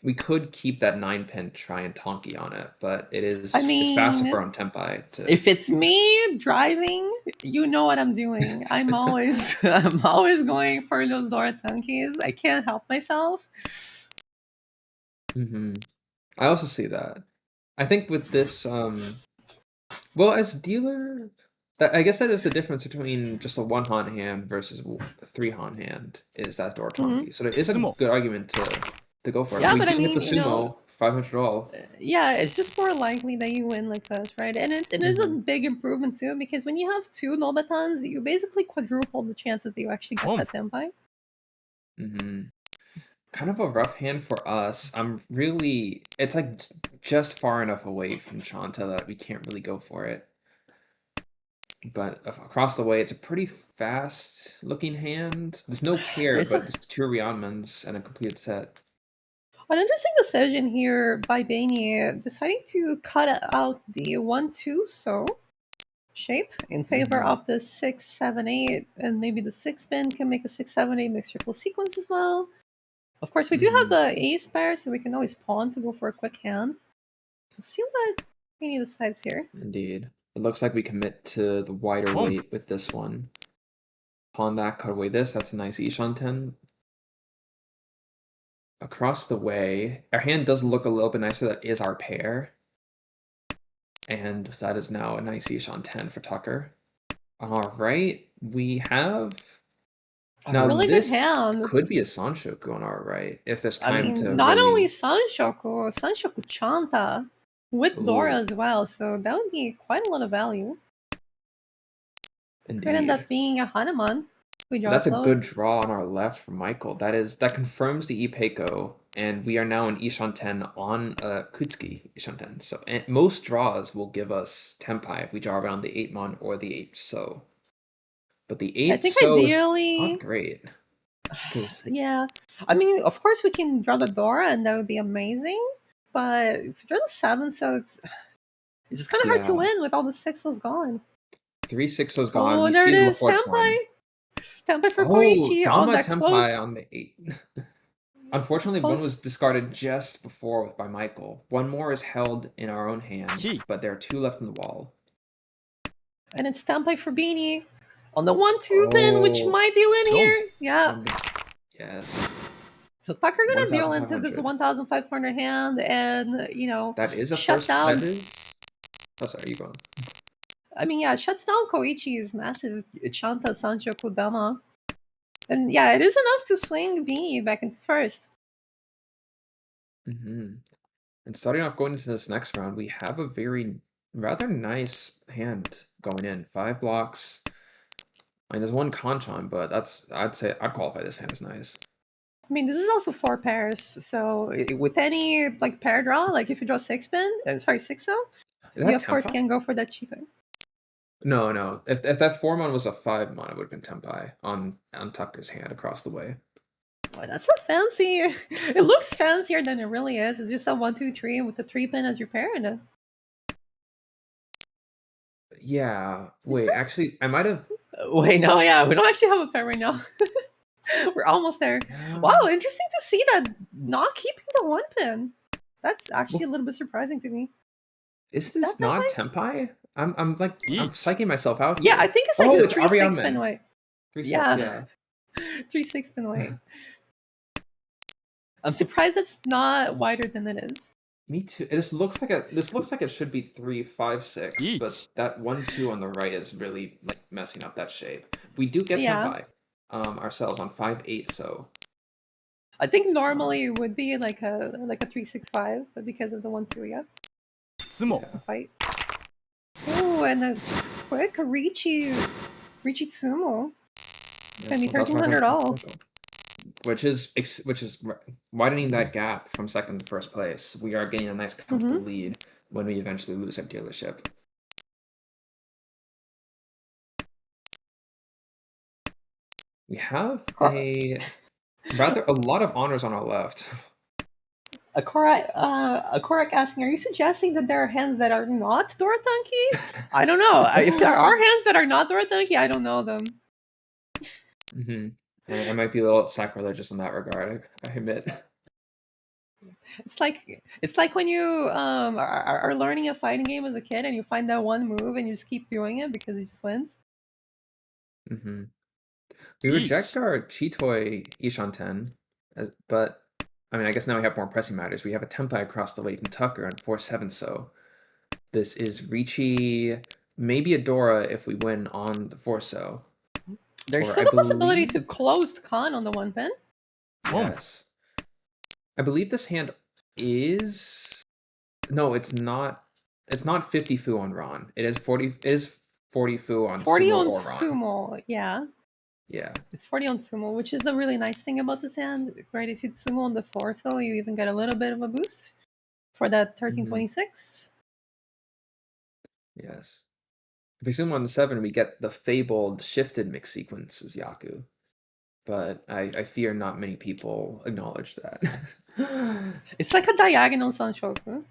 S1: We could keep that 9 pin, try and Tonki on it, but it's faster for on Tempai.
S2: If it's me driving, you know what I'm doing. I'm always going for those Dora Tonkis. I can't help myself.
S1: I also see that. I think with this, well, as Dealer, I guess that is the difference between just a 1 Han hand versus a 3 Han hand, is that Dora Tonki. So there is a good argument to go for it.
S2: Yeah,
S1: we
S2: but
S1: do hit the sumo, 500 all.
S2: Yeah, it's just more likely that you win like this, right? And it is a big improvement too, because when you have 2 no batons, you basically quadruple the chances that you actually get that Tempai.
S1: Kind of a rough hand for us. It's like just far enough away from Shanta that we can't really go for it. But across the way, it's a pretty fast looking hand. There's no pair, but there's 2 Ryanmans and a completed set.
S2: An interesting decision here by Bainey, deciding to cut out the 1-2 shape in favor of the 6-7-8, and maybe the 6 pin can make a 6-7-8 mixed triple sequence as well. Of course, we do have the ace pair, so we can always pawn to go for a quick hand. We'll see what Bainey decides here.
S1: Indeed. It looks like we commit to the wider weight with this one. Pawn that, cut away this. That's a nice Ishanten. Across the way, our hand does look a little bit nicer. That is our pair. And that is now a nice Ishanten for Tucker. On our right, we have
S2: A
S1: Now
S2: really good
S1: this
S2: hand.
S1: could be a Sanshoku on our right if there's
S2: I
S1: time
S2: mean,
S1: to
S2: not only
S1: really.
S2: Sanshoku Chanta with Dora
S1: Ooh,
S2: as well, so that would be quite a lot of value. Could end
S1: indeed.
S2: up being a Hanuman. We draw
S1: That's a
S2: close.
S1: good draw on our left for Michael. That confirms the Ipeiko, and we are now in Ishanten on Kutsuki Ishanten. So and most draws will give us Tenpai if we draw around the 8 mon or the 8 so. But the
S2: I
S1: 8
S2: think
S1: so is not
S2: ideally,
S1: great because
S2: yeah. I mean, of course we can draw the Dora, and that would be amazing. But if you draw the 7, so it's just kind of hard to
S1: yeah,
S2: win with all the 6s gone.
S1: 3 6 so's gone.
S2: Oh,
S1: We
S2: and there
S1: see
S2: it
S1: the
S2: is,
S1: reports
S2: Tenpai.
S1: one.
S2: Tenpai for
S1: Oh,
S2: Koichi on
S1: Dama
S2: that
S1: Tenpai
S2: close.
S1: on the 8. Unfortunately, one
S2: Close.
S1: was discarded just before by Michael. One more is held in our own hand,
S3: Gee.
S1: but there are 2 left in the wall.
S2: And it's Tenpai for Beanie on the 1-2 pin, which
S1: Oh,
S2: might deal in
S3: Dong.
S2: here. Yeah.
S1: on the yes,
S2: So Tucker gonna deal into this
S1: 1,500.
S2: 1,500 hand and,
S1: That is a
S2: shut
S1: first. That
S2: down.
S1: is. Oh, sorry, you go on.
S2: I mean, yeah, shuts down Koichi's massive Chanta Sancho Kodama. And yeah, it is enough to swing Beanie back into first.
S1: Mm-hmm. And starting off going into this next round, we have a very rather nice hand going in. 5 blocks. I mean, there's one Kanchan, but I'd say I'd qualify this hand as nice.
S2: I mean, this is also 4 pairs, so with any like pair draw, like if you draw 6 pin, sorry, 6-0,
S1: Is
S2: you
S1: that
S2: of course
S1: Tenpai?
S2: can go for that cheaper.
S1: No, no. If that 4 mon was a 5 mon, it would have been Tenpai on Tucker's hand across the way.
S2: Boy, that's so fancy. It looks fancier than it really is. It's just a 1-2-3 with the 3 pin as your pair. And
S1: Yeah.
S2: is
S1: Wait, actually, I might have.
S2: wait, no, yeah, we don't actually have a pair right now. We're almost there.
S1: Yeah.
S2: Wow, interesting to see that not keeping the 1 pin. That's actually a
S1: Well,
S2: little bit surprising to me.
S1: is
S2: Is that
S1: this not
S2: Tenpai?
S1: Tenpai? I'm
S3: Each.
S1: psyching myself out
S2: Yeah, I
S1: here.
S2: think it's like
S1: Oh,
S2: a
S1: it's
S2: 3-6 pin
S1: Ariamen.
S2: weight.
S1: 3 6,
S2: Yeah,
S1: yeah.
S2: 3-6 pin weight. I'm surprised it's not wider than it is.
S1: Me too. This looks like it should be 3 5 6, but
S3: Each.
S1: that 1 2 on the right is really like messing up that shape. We do get
S2: Yeah,
S1: Tenpai ourselves on 5 8, so
S2: I think
S1: um
S2: normally it would be like a 3-6-5, but because of the 1-2, yeah,
S3: Sumo.
S1: yeah.
S2: fight. Oh, and then just quick Richie Tsumo. It's gonna
S1: Yes,
S2: be 1300
S1: 1,500
S2: all.
S1: total. Which is widening that gap from second to first place. We are getting a nice comfortable
S2: Mm-hmm.
S1: lead when we eventually lose our dealership. We have a lot of honors on our left.
S2: A Korak asking, are you suggesting that there are hands that are not Dorotanki? I don't know. If there are hands that are not Dorotanki, I don't know them.
S1: Hmm. I might be a little sacrilegious in that regard, I admit.
S2: It's like when you are learning a fighting game as a kid and you find that one move and you just keep doing it because it just wins.
S1: Hmm. We reject
S3: Each.
S1: our Chitoi Ishanten, but I mean, I guess now we have more pressing matters. We have a Tenpai across the late and Tucker on 4-7, so this is Ricci, maybe a Dora if we win on the 4-so.
S2: There's
S1: Or
S2: still
S1: I
S2: the possibility
S1: believe,
S2: to close Khan on the 1 pin.
S3: Home.
S1: yes. I believe this hand is no, it's not. It's not 50 fu on Ron. It is 40. It is 40 fu on
S2: 40
S1: Sumo
S2: on
S1: or Ron.
S2: Sumo, yeah.
S1: Yeah.
S2: It's 40 on Sumo, which is the really nice thing about this hand, right? If you Sumo on the 4-so, you even get a little bit of a boost for that
S1: Hmm.
S2: 1326.
S1: Yes. If we zoom on the 7, we get the fabled shifted mix sequences Yaku. But I fear not many people acknowledge that.
S2: It's like a diagonal Sanshoku.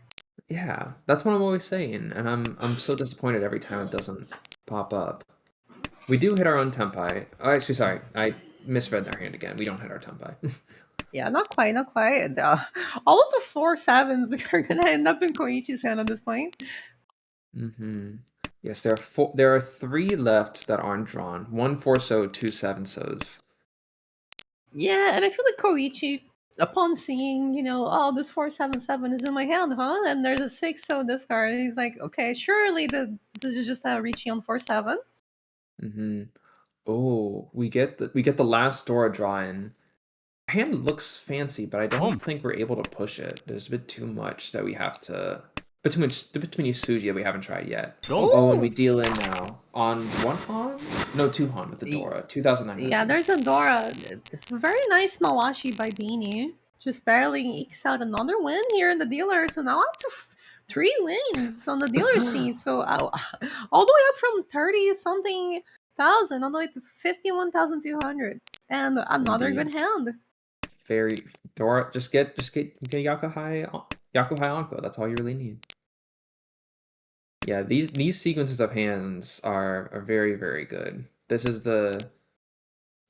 S1: Yeah, that's what I'm always saying, and I'm so disappointed every time it doesn't pop up. We do hit our own Tenpai. Oh, actually, sorry, I misread our hand again. We don't hit our Tenpai.
S2: Yeah, not quite, not quite. All of the 4-7s are gonna end up in Koichi's hand at this point.
S1: Hmm. Yes, there are four. There are 3 left that aren't drawn. 1 4-so, 2 7-sos.
S2: Yeah, and I feel like Koichi, upon seeing, oh, this 4-7-7 is in my hand, huh? And there's a 6-so discard. He's like, okay, surely this is just a Ricci on 4-7.
S1: Hmm. Oh, we get the last Dora draw in. Hand looks fancy, but I don't
S3: Pump.
S1: think we're able to push it. There's a bit too much that we have to between Yusuji that we haven't tried yet.
S3: Don't.
S1: Oh, and we
S2: Ooh!
S1: deal in now on 1 Han? No, 2 Han with the
S2: Y-
S1: Dora.
S2: Yeah,
S1: 2,900.
S2: there's a Dora. It's a very nice Mawashi by Beanie. Just barely ekes out another win here in the dealer. So now up to 3 wins on the dealer seat. So all the way up from 30 something thousand all the way to 51,200. And another
S1: Indeed.
S2: good hand.
S1: Very Dora. Just get Yakuhai Anko. That's all you really need. Yeah, these sequences of hands are very, very good. This is the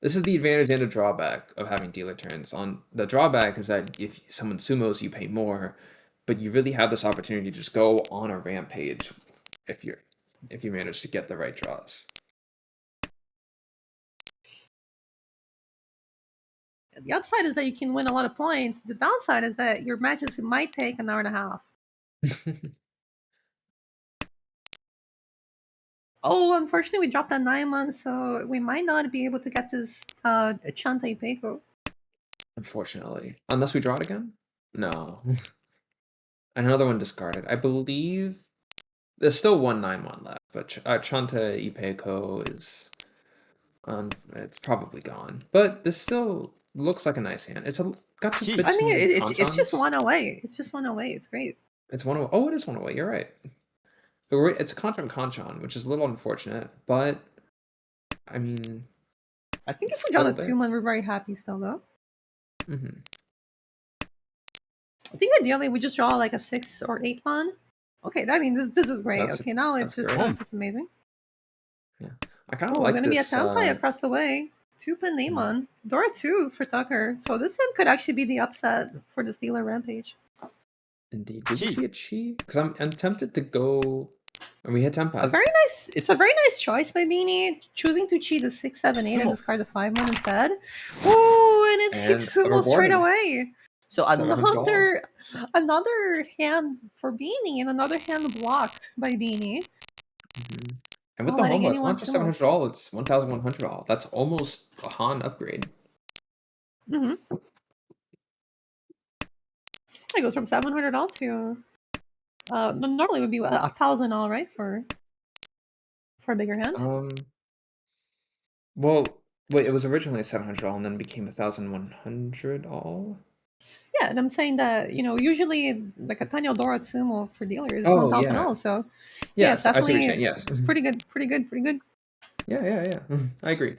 S1: advantage and the drawback of having dealer turns. On the drawback is that if someone sumos, you pay more, but you really have this opportunity to just go on a rampage if you manage to get the right draws.
S2: The upside is that you can win a lot of points. The downside is that your matches might take an hour and a half. Oh, unfortunately, we dropped that 9 months, so we might not be able to get this Chanta Ipeco.
S1: Unfortunately, unless we draw it again. No, another one discarded. I believe there's still 1/9/1 left, but Chanta Ipeco is it's probably gone. But this still looks like a nice hand. It's got a
S3: Gee.
S1: bit
S2: I
S1: too
S2: mean,
S1: many
S2: it's just
S1: conchons.
S2: one away. It's just one away. It's great.
S1: It's one away. Oh, it is one away. You're right. It's a conchon, which is a little unfortunate, but I mean,
S2: I think
S1: it's
S2: if we draw
S1: still
S2: the
S1: there.
S2: 2 mon, we're very happy still, though.
S1: Hmm.
S2: I think ideally we just draw like a 6 or 8 mon. Okay, I mean, this is great.
S1: That's
S2: Okay, now
S1: that's great.
S2: it's just amazing.
S1: Yeah, I kind of
S2: Oh,
S1: like
S2: gonna be a
S1: this.
S2: Tenpai across the way. 2-pin Namon. Dora 2 for Tucker. So this one could actually be the upset for the Steeler Rampage.
S1: Indeed. Did we
S3: Chi.
S1: see a chi? Because I'm tempted to go. And we hit Tenpai.
S2: It's a very nice choice by Beanie, choosing to cheat a 6, 7, 8 and
S3: Sumo.
S2: discard the 5 mon instead. Ooh, and it
S1: And
S2: hits Sumo straight
S1: rewarded.
S2: away. So
S1: $700.
S2: another hand for Beanie and another hand blocked by Beanie.
S1: Hmm. And with
S2: Not
S1: the
S2: letting
S1: Homo, it's
S2: anyone
S1: not just
S2: sumo.
S1: $700, it's $1,100. That's almost a Han upgrade.
S2: Mm-hmm. It goes from 700 all to normally it would be 1,000 all, right, for a bigger hand.
S1: Well, wait, it was originally $700 and then became 1,100 all?
S2: Yeah, and I'm saying that usually like a Tanya Dora Sumo for dealer is
S1: Oh,
S2: 1,000
S1: yeah.
S2: all. So yeah, it's
S1: Yes, I see what you're saying.
S2: definitely
S1: Yes.
S2: it's pretty good, pretty good, pretty good.
S1: Yeah. I agree.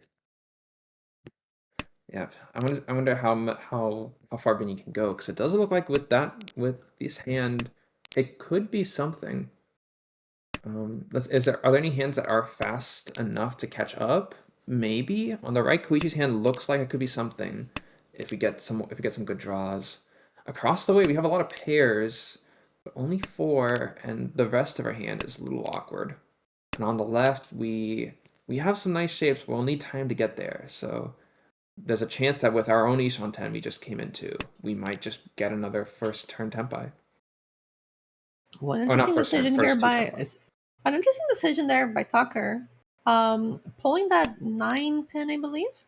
S1: Yeah, I wonder how far Benny can go because it does look like with this hand, it could be something. Are there any hands that are fast enough to catch up? Maybe on the right, Koichi's hand looks like it could be something if we get some good draws. Across the way, we have a lot of pairs, but only 4, and the rest of our hand is a little awkward. And on the left, we have some nice shapes, but we'll need time to get there. So there's a chance that with our own Ishan 10 we just came into, we might just get another first turn Tempai.
S2: One
S1: Oh, not
S2: interesting
S1: first turn,
S2: decision here
S1: first 2
S2: by
S1: Tempai.
S2: it's an interesting decision there by Tucker, pulling that 9-pin, I believe,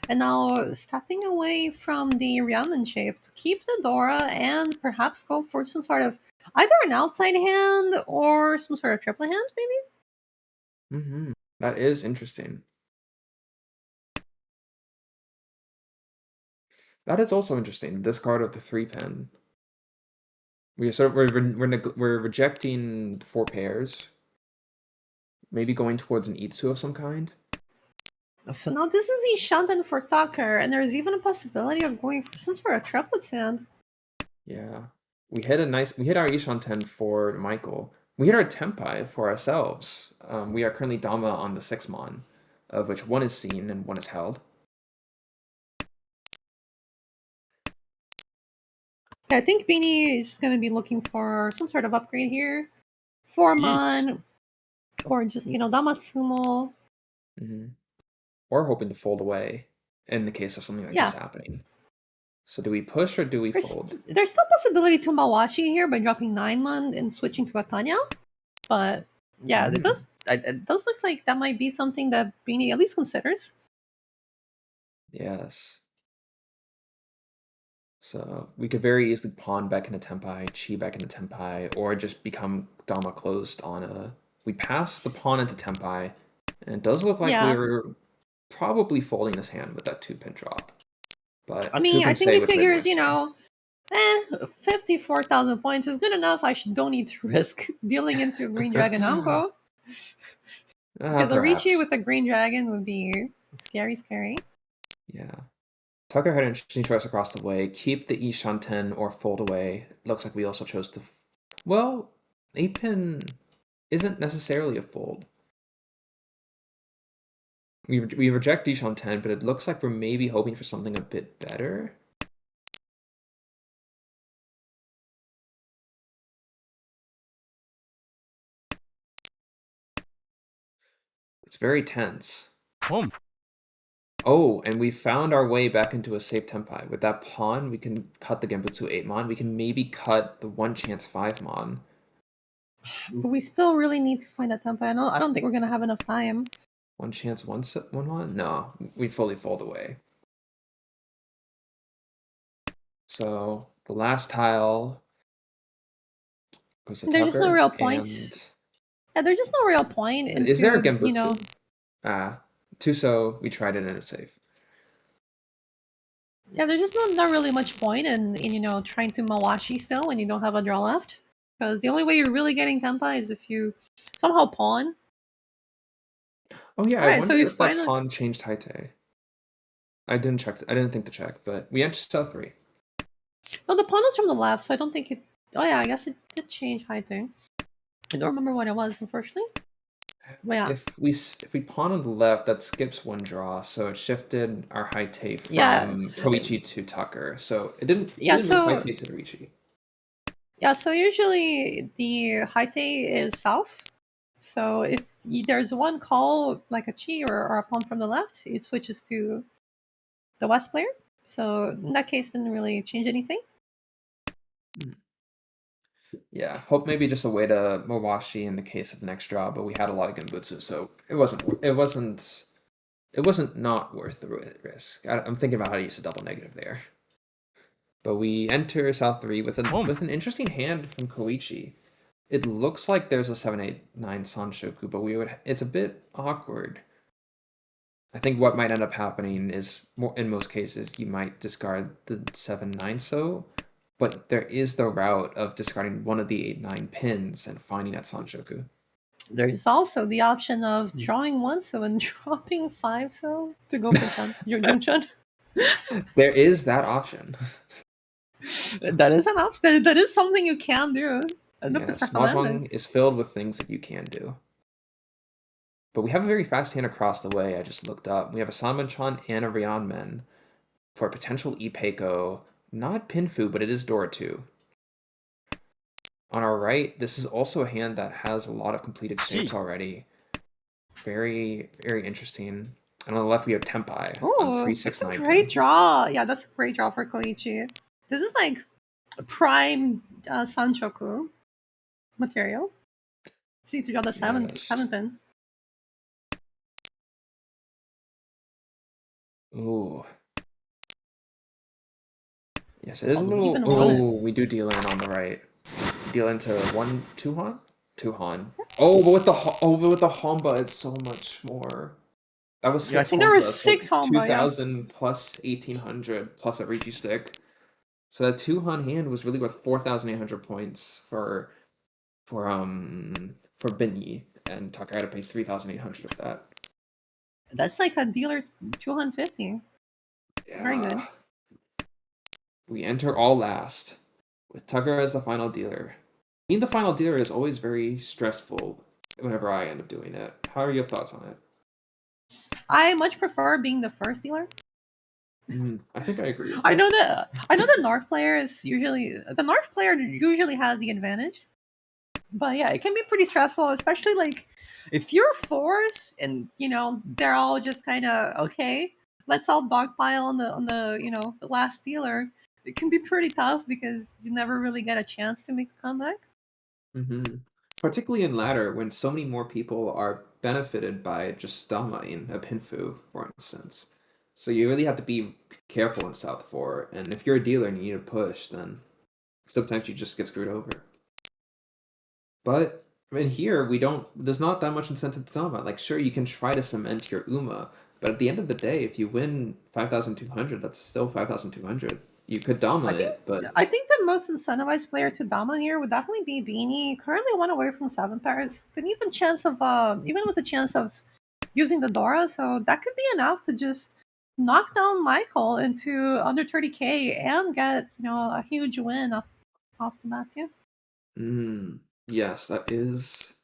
S2: and now stepping away from the Rhiannon shape to keep the Dora and perhaps go for some sort of either an outside hand or some sort of triplet hand, maybe.
S1: Mm-hmm. That is interesting. That is also interesting. This card of the 3-pin. We're rejecting 4 pairs. Maybe going towards an Itsu of some kind.
S2: So now this is the Shantan for Tucker, and there's even a possibility of going for some sort of triplets hand.
S1: Yeah. We hit our Ishan 10 for Michael. We hit our Tempai for ourselves. We are currently Dama on the 6 mon, of which 1 is seen and 1 is held.
S2: Yeah, I think Beanie is just going to be looking for some sort of upgrade here. 4
S3: Yeet.
S2: mon, or just, Damatsumo.
S1: Mm-hmm. Or hoping to fold away in the case of something like this
S2: Yeah.
S1: happening. So do we push or do we fold?
S2: There's still possibility to Mawashi here by dropping 9 mon and switching to Atanya. But yeah, it does look like that might be something that Beanie at least considers.
S1: Yes. So we could very easily pawn back into Tempai, Chi back into Tempai, or just become Dama closed on a. We pass the pawn into Tempai, and it does look like
S2: Yeah.
S1: we're probably folding this hand with that 2-pin drop. But
S2: I
S1: who
S2: mean, I
S1: can
S2: think
S1: say
S2: he
S1: which way
S2: figures,
S1: boys say?
S2: 54,000 points is good enough. I don't need to risk dealing into a green dragon Anko. Because a Ricci
S1: Perhaps.
S2: with a green dragon would be scary, scary.
S1: Yeah. Tucker had an interesting choice across the way. Keep the Ishanten or fold away. Looks like we also chose to. Well, 8-pin isn't necessarily a fold. We reject Ishanten, but it looks like we're maybe hoping for something a bit better. It's very tense.
S3: Boom.
S1: Oh, and we found our way back into a safe tempai. With that pawn, we can cut the Genbutsu 8 mon. We can maybe cut the 1 chance 5 mon.
S2: But we still really need to find that tempo. I don't think we're going to have enough time.
S1: 1 chance 1 mon? No, we fully fold away. So the last tile goes to
S2: There's just no
S1: Tucker.
S2: real point.
S1: And
S2: Yeah, there's just no real point into,
S1: is there a
S2: you know,
S1: Genbutsu? Tuso, we tried it and it's safe.
S2: yeah, there's just not really much point in trying to Mawashi still when you don't have a draw left. Because the only way you're really getting tempa is if you somehow pawn.
S1: Oh yeah,
S2: All
S1: I
S2: right, so
S1: wonder
S2: you
S1: if that
S2: finally.
S1: pawn changed Haite. I didn't check. I didn't think to check, but we entered cell 3.
S2: No, the pawn was from the left, so I don't think it. Oh yeah, I guess it did change height thing. I don't remember what it was, unfortunately. But yeah,
S1: If we pawn on the left, that skips 1 draw, so it shifted our Haite
S2: yeah,
S1: from Koichi to Tucker. So it didn't
S2: yeah.
S1: move
S2: So
S1: Haite to the Riichi.
S2: yeah, so usually the height is south. So if there's one call like a chi or a pawn from the left, it switches to the west player. So in that case, didn't really change anything.
S1: Yeah, hope maybe just a way to Mawashi in the case of the next draw, but we had a lot of Genbutsu, so it wasn't not worth the risk. I'm thinking about how to use a double negative there. But we enter South 3 with an interesting hand from Koichi. It looks like there's a 7-8-9 Sanshoku, but it's a bit awkward. I think what might end up happening is, in most cases, you might discard the 7-9 so, but there is the route of discarding one of the 8-9 pins and finding that Sanshoku.
S2: There's also the option of drawing one so and dropping five so to go for Jun-Chun.
S1: There is that option.
S2: That is an option. That is something you can do. I don't know if
S1: Yeah,
S2: it's recommended.
S1: Mahjong is filled with things that you can do. But we have a very fast hand across the way. I just looked up. We have a Sanmanchan and a Ryanmen for a potential Ipeiko. Not Pinfu, but it is Dora 2. On our right, this is also a hand that has a lot of completed shapes already. Very, very interesting. And on the left, we have Tempai on
S2: Oh, that's a
S1: 3-6-9
S2: great
S1: pin.
S2: draw. Yeah, that's a great draw for Koichi. This is like prime Sanchoku material. You need to draw the seven
S1: Yes.
S2: pin.
S1: Ooh. Yes, it is
S2: Oh,
S1: a
S2: does it
S1: little.
S2: even want it?
S1: Oh, we do deal in on the right. Deal into 1-2 Han? 2 Han. Oh, but with the Honba, it's so much more. That was
S2: Yeah, I
S1: 6
S2: think there were
S1: Honba, so
S2: 6 Honba, yeah.
S1: 2,000 plus 1,800 plus a Ricci stick. So that 2 Han hand was really worth 4,800 points for Benyi, and Tucker had to pay 3,800 of that.
S2: That's like a dealer 250. Very
S1: Yeah.
S2: good.
S1: We enter all last, with Tucker as the final dealer. Being the final dealer is always very stressful whenever I end up doing it. How are your thoughts on it?
S2: I much prefer being the first dealer.
S1: I think I agree.
S2: I know the North player is usually the North player usually has the advantage. But yeah, it can be pretty stressful, especially like if you're fourth and they're all just kind of okay. Let's all dogpile on the the last dealer. It can be pretty tough because you never really get a chance to make a comeback.
S1: Particularly in ladder, when so many more people are benefited by just Damaing a Pinfu, for instance. So you really have to be careful in South 4, and if you're a dealer and you need to push, then sometimes you just get screwed over. But in here, there's not that much incentive to dominate. Like, sure, you can try to cement your UMA, but at the end of the day, if you win 5,200, that's still 5,200. You could dominate, but
S2: I think the most incentivized player to dominate here would definitely be Beanie. Currently one away from 7 pairs. An even chance of even with the chance of using the Dora, so that could be enough to just knock down Michael into under 30k and get, a huge win off the bat too.
S1: yes, that is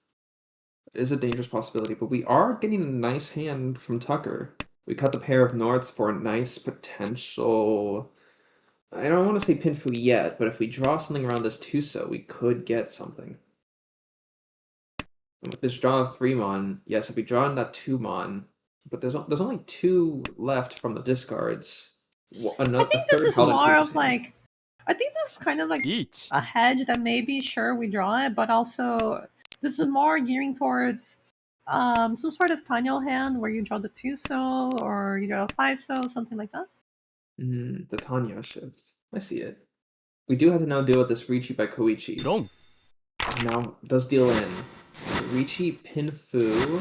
S1: a dangerous possibility, but we are getting a nice hand from Tucker. We cut the pair of Norths for a nice potential. I don't want to say Pinfu yet, but if we draw something around this Tuso, we could get something. And with this draw of 3-mon, yes, if we draw in that 2-mon, but there's only 2 left from the discards.
S2: I
S1: A
S2: think this
S1: third
S2: is
S1: held in
S2: more
S1: Peach's
S2: of
S1: hand.
S2: like, I think this is kind of like1 a hedge that maybe sure we draw it, but also this is more gearing towards some sort of Tanyo hand where you draw the 2 or you draw a 5 something like that.
S1: The Tanya shift. I see it. We do have to now deal with this Ricci by Koichi.
S3: ドン
S1: Now does deal in Ricci Pinfu,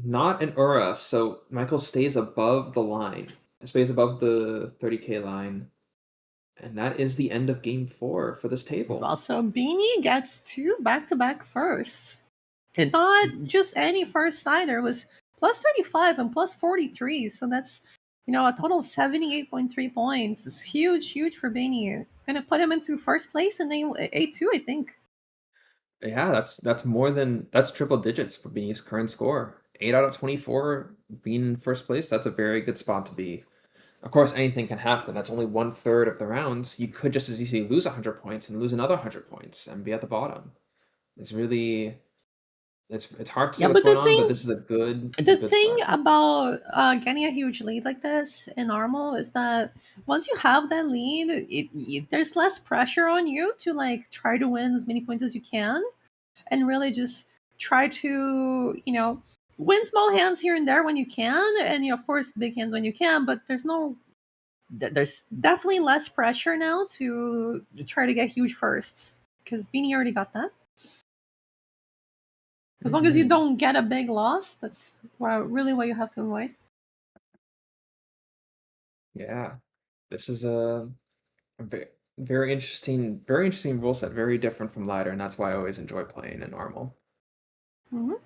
S1: not an Ura, so Michael stays above the line. Stays above the 30k line. And that is the end of game 4 for this table.
S2: Also, Beanie gets 2 back-to-back firsts. And not just any first either. It was plus 35 and plus 43. So that's, a total of 78.3 points. It's huge, huge for Beanie. It's going to put him into first place in A2, I think.
S1: Yeah, that's triple digits for Beanie's current score. 8 out of 24 being in first place, that's a very good spot to be. Of course, anything can happen. That's only 1/3 of the rounds. You could just as easily lose 100 points and lose another 100 points and be at the bottom. It's really it's hard to say
S2: Yeah,
S1: what's
S2: but the
S1: going on, but
S2: thing
S1: this is a good
S2: thing
S1: start.
S2: about getting a huge lead like this in Armel is that once you have that lead, there's less pressure on you to like try to win as many points as you can, and really just try to win small hands here and there when you can, and of course big hands when you can. But there's definitely less pressure now to try to get huge firsts because Beanie already got that. As long as you don't get a big loss, that's really what you have to avoid.
S1: Yeah. This is a very interesting rule set, very different from ladder, and that's why I always enjoy playing in normal.
S2: Mm-hmm.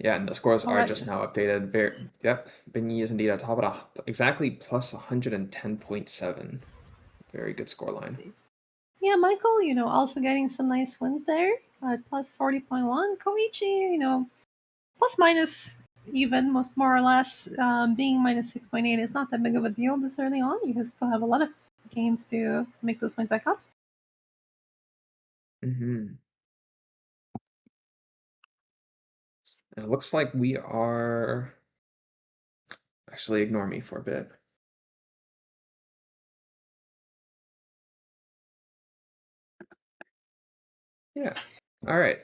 S1: Yeah, and the scores
S2: All
S1: are
S2: right.
S1: just now updated. Yep, Benyi is indeed at top at exactly plus 110.7. Very good score line.
S2: Yeah, Michael, also getting some nice wins there at plus 40.1. Koichi, plus minus even, most more or less, being minus 6.8 is not that big of a deal this early on. You can still have a lot of games to make those points back up.
S1: And it looks like we are... Actually, ignore me for a bit. Yeah. All right.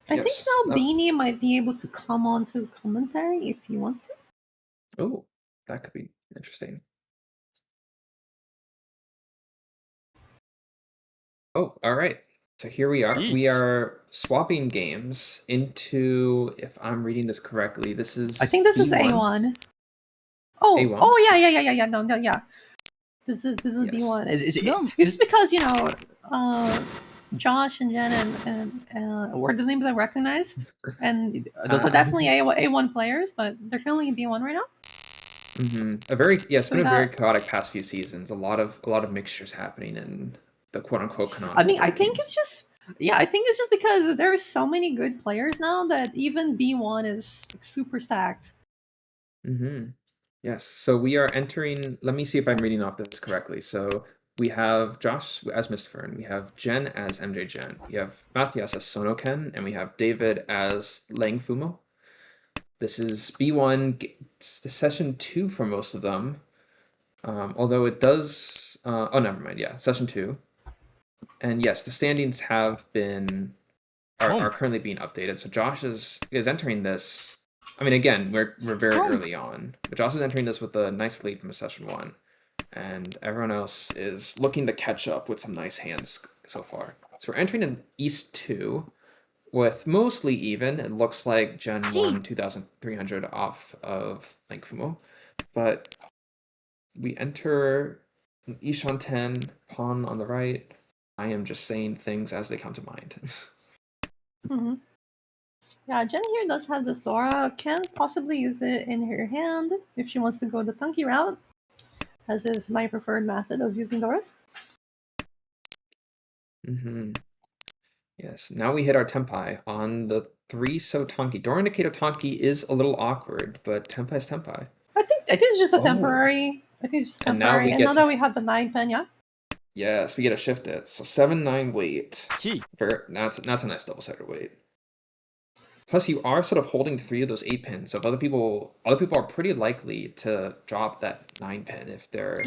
S2: I think
S1: Yes.
S2: now Beanie might be able to come on to commentary if he wants to.
S1: Oh, that could be interesting. Oh, all right. So here we are. We
S3: Each.
S1: are swapping games into, if I'm reading this correctly, this is
S2: I think this is
S1: B1.
S2: A1. Oh,
S1: A1?
S2: oh yeah. No, yeah. This is
S1: Yes.
S2: B1. It's
S3: Done.
S2: just because Josh and Jen and were the names I recognized, and those are definitely A1 players, but they're currently in B1 right now.
S1: It's
S2: So
S1: been
S2: we
S1: a very
S2: got.
S1: chaotic past few seasons. A lot of mixtures happening in the quote unquote
S2: I
S1: canonical
S2: mean, I think
S1: teams.
S2: it's just. Yeah, I think it's just because there are so many good players now that even B1 is like, super stacked.
S1: Yes. So we are entering. Let me see if I'm reading off this correctly. So we have Josh as Mistfern. We have Jen as MJ Jen. We have Matthias as Sonoken, and we have David as Lang Fumo. This is B1 session 2 for most of them. Although it does. Oh, never mind. Yeah, session 2. And yes, the standings have been are currently being updated. So Josh is entering this I mean, again, we're very
S2: Oh.
S1: early on. But Joss is entering this with a nice lead from session 1. And everyone else is looking to catch up with some nice hands so far. So we're entering in East 2 with mostly even. It looks like Gen 1 2300 off of Lengfumo. But we enter Ishan 10, pawn on the right. I am just saying things as they come to mind.
S2: Mm-hmm. Yeah, Jen here does have this Dora. Can possibly use it in her hand if she wants to go the Tunky route, as is my preferred method of using Doras.
S1: Mm-hmm. Yes, now we hit our Tempai on the 3 so Tonki. Dora indicator Tonki is a little awkward, but Tempai is Tempai.
S2: I think it's just a
S1: Oh.
S2: temporary. I think it's just
S1: And now
S2: temporary.
S1: we
S2: And
S1: get
S2: now
S1: to-
S2: that we have the 9 pin, yeah.
S1: Yes, we get to shift it. So 7-9 weight.
S3: Chi.
S1: That's a nice double-sided weight. Plus, you are sort of holding 3 of those 8 pins. So if other people are pretty likely to drop that 9 pin if they're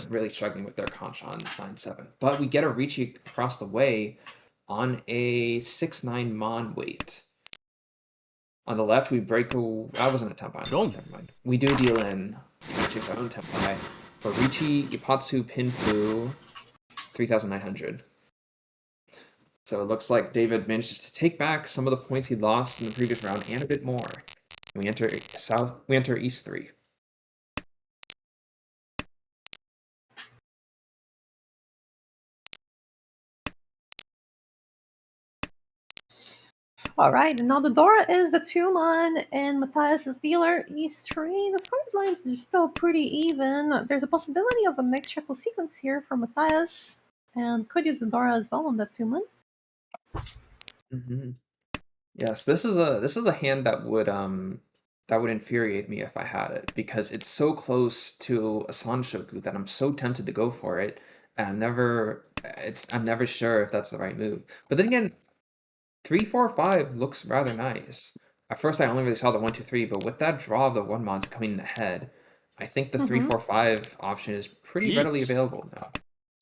S1: really struggling with their conch on 9-7. But we get a Ricci across the way on a 6-9 Mon weight. On the left, we break a... I wasn't a Tempai. Never mind. We do deal in Ricci's own Tempai. For Ricci, Ipatsu, Pinfu, 3,900. So it looks like David manages to take back some of the points he lost in the previous round and a bit more. We enter East 3.
S2: Alright, and now the Dora is the 2-mon, and Matthias is dealer East 3. The scoring lines are still pretty even. There's a possibility of a mixed triple sequence here for Matthias, and could use the Dora as well on that 2-mon.
S1: Mm-hmm. Yes, this is a hand that would infuriate me if I had it, because it's so close to a Sanshoku that I'm so tempted to go for it, and I'm never sure if that's the right move. But then again, 3-4-5 looks rather nice. At first, I only really saw the 1-2-3, but with that draw of the 1-mon coming in the head, I think the 3-4-5 option is pretty readily available now.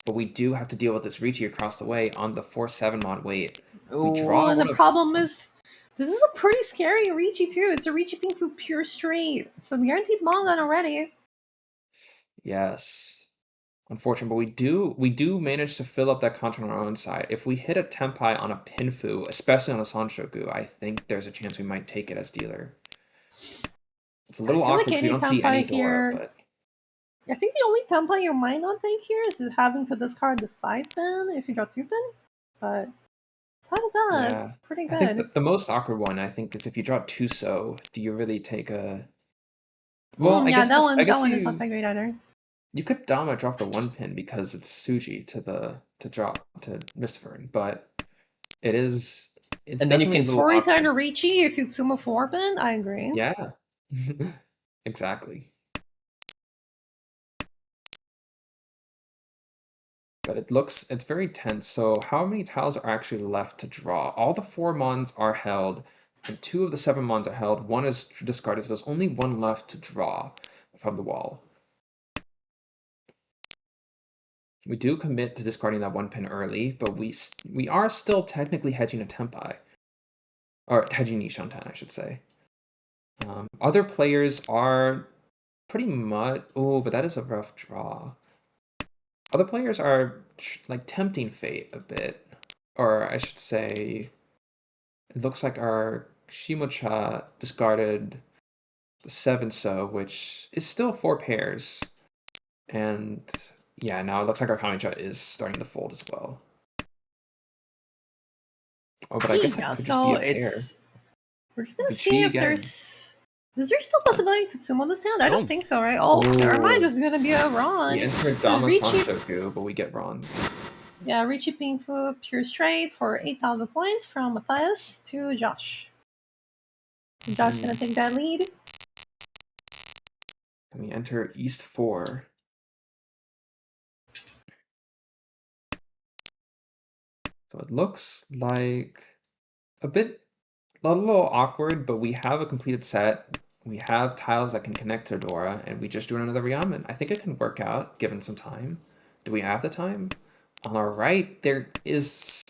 S1: But we do have to deal with this Ricci across the way on the 4-7-mon weight. We draw
S2: and the problem is, this is a pretty scary Ricci too. It's a Ricci Pinfu pure straight, so guaranteed Mongan already.
S1: Yes. Unfortunate, but we do manage to fill up that content on our own side. If we hit a Tempai on a Pinfu, especially on a Sanshoku, I think there's a chance we might take it as dealer. It's a little awkward because we don't see any Dora, but...
S2: I think the only Tempai you might not take here is having to discard the 5 pin if you draw 2 pin, but aside of that, pretty good.
S1: I think the most awkward one, I think, is if you draw 2 so, do you really take a... Well, I guess
S2: that one is not that great either.
S1: You could Dama drop the 1 pin because it's Suji to drop to Mistfern, but it's
S2: and then you can 40 time to Ricci if you Tsuma 4 pin. I agree.
S1: Yeah. Exactly. But it's very tense. So how many tiles are actually left to draw? All the 4 mons are held, and 2 of the 7 mons are held. 1 is discarded, so there's only 1 left to draw from the wall. We do commit to discarding that 1 pin early, but we are still technically hedging a Tempai. Or hedging Nishantan, I should say. Other players are pretty much... Oh, but that is a rough draw. Other players are like tempting fate a bit. Or I should say... It looks like our Shimocha discarded the 7 so, which is still 4 pairs. And yeah, now it looks like our Kamicha is starting to fold as well. Oh, but I guess that could just be a pair.
S2: We're just gonna see if there's... Is there still possibility to Tsumo this hand? I don't think so, right? Oh, never mind, there's gonna be a Ron.
S1: We enter Dama Sanshoku, but we get Ron.
S2: Yeah, Ricci Pinfu pure straight for 8,000 points from Matthias to Josh. Josh gonna take that lead.
S1: And we enter East 4. So it looks like a little awkward, but we have a completed set. We have tiles that can connect to Dora, and we just do another Ryamen. I think it can work out, given some time. Do we have the time? On our right, there is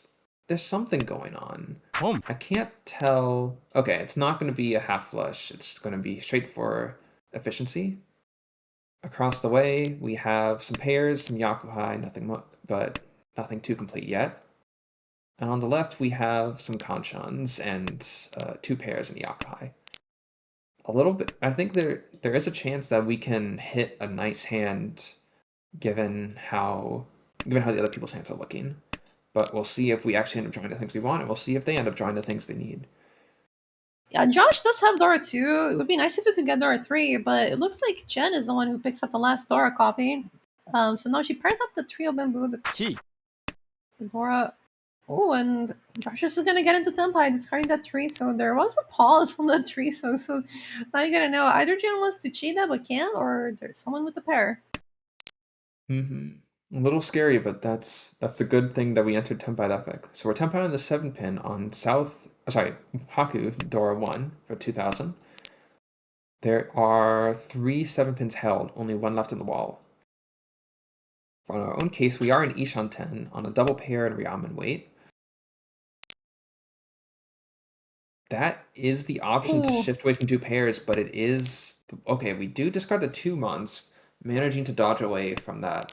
S1: there's something going on.
S3: Boom.
S1: I can't tell. Okay, it's not going to be a half flush. It's going to be straight for efficiency. Across the way, we have some pairs, some Yakuhai, but nothing too complete yet. And on the left, we have some Kanchans and 2 pairs in Yakuhai. A little bit. I think there is a chance that we can hit a nice hand, given how the other people's hands are looking. But we'll see if we actually end up drawing the things we want, and we'll see if they end up drawing the things they need.
S2: Yeah, Josh does have Dora 2. It would be nice if we could get Dora 3, but it looks like Jen is the one who picks up the last Dora copy. So now she pairs up the Trio Bamboo, the
S3: Chi.
S2: Dora. Oh, and Josh is gonna get into Tenpai, discarding that tree. So there was a pause from that tree. So now you gotta know either Jen wants to cheat that but can't, or there's someone with the pair.
S1: A little scary, but that's the good thing that we entered Tenpai that quick. So we're Tenpai on the 7 pin on Haku Dora 1 for 2000. There are 3 7 pins held, only 1 left in the wall. For our own case, we are in Ishan 10 on a double pair and Ryamen weight. That is the option to
S2: Ooh.
S1: shift away from 2 pairs, but it is okay. We do discard the 2 mons, managing to dodge away from an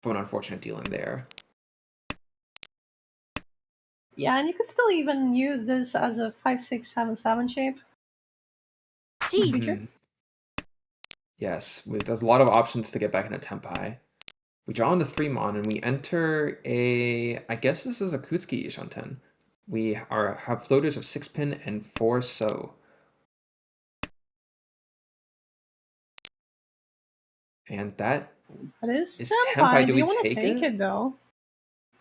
S1: unfortunate dealing there.
S2: Yeah, and you could still even use this as a 5-6-7-7 shape. In the future.
S1: Yes, there's a lot of options to get back into Tenpai. We draw on the 3 mon and we enter I guess this is a Kutsuki Ishan 10. We have floaters of 6 pin and 4 so. And that
S2: is
S1: is
S2: Tenpai.
S1: Do
S2: Do you
S1: we
S2: want to
S1: take
S2: take
S1: it?
S2: it though?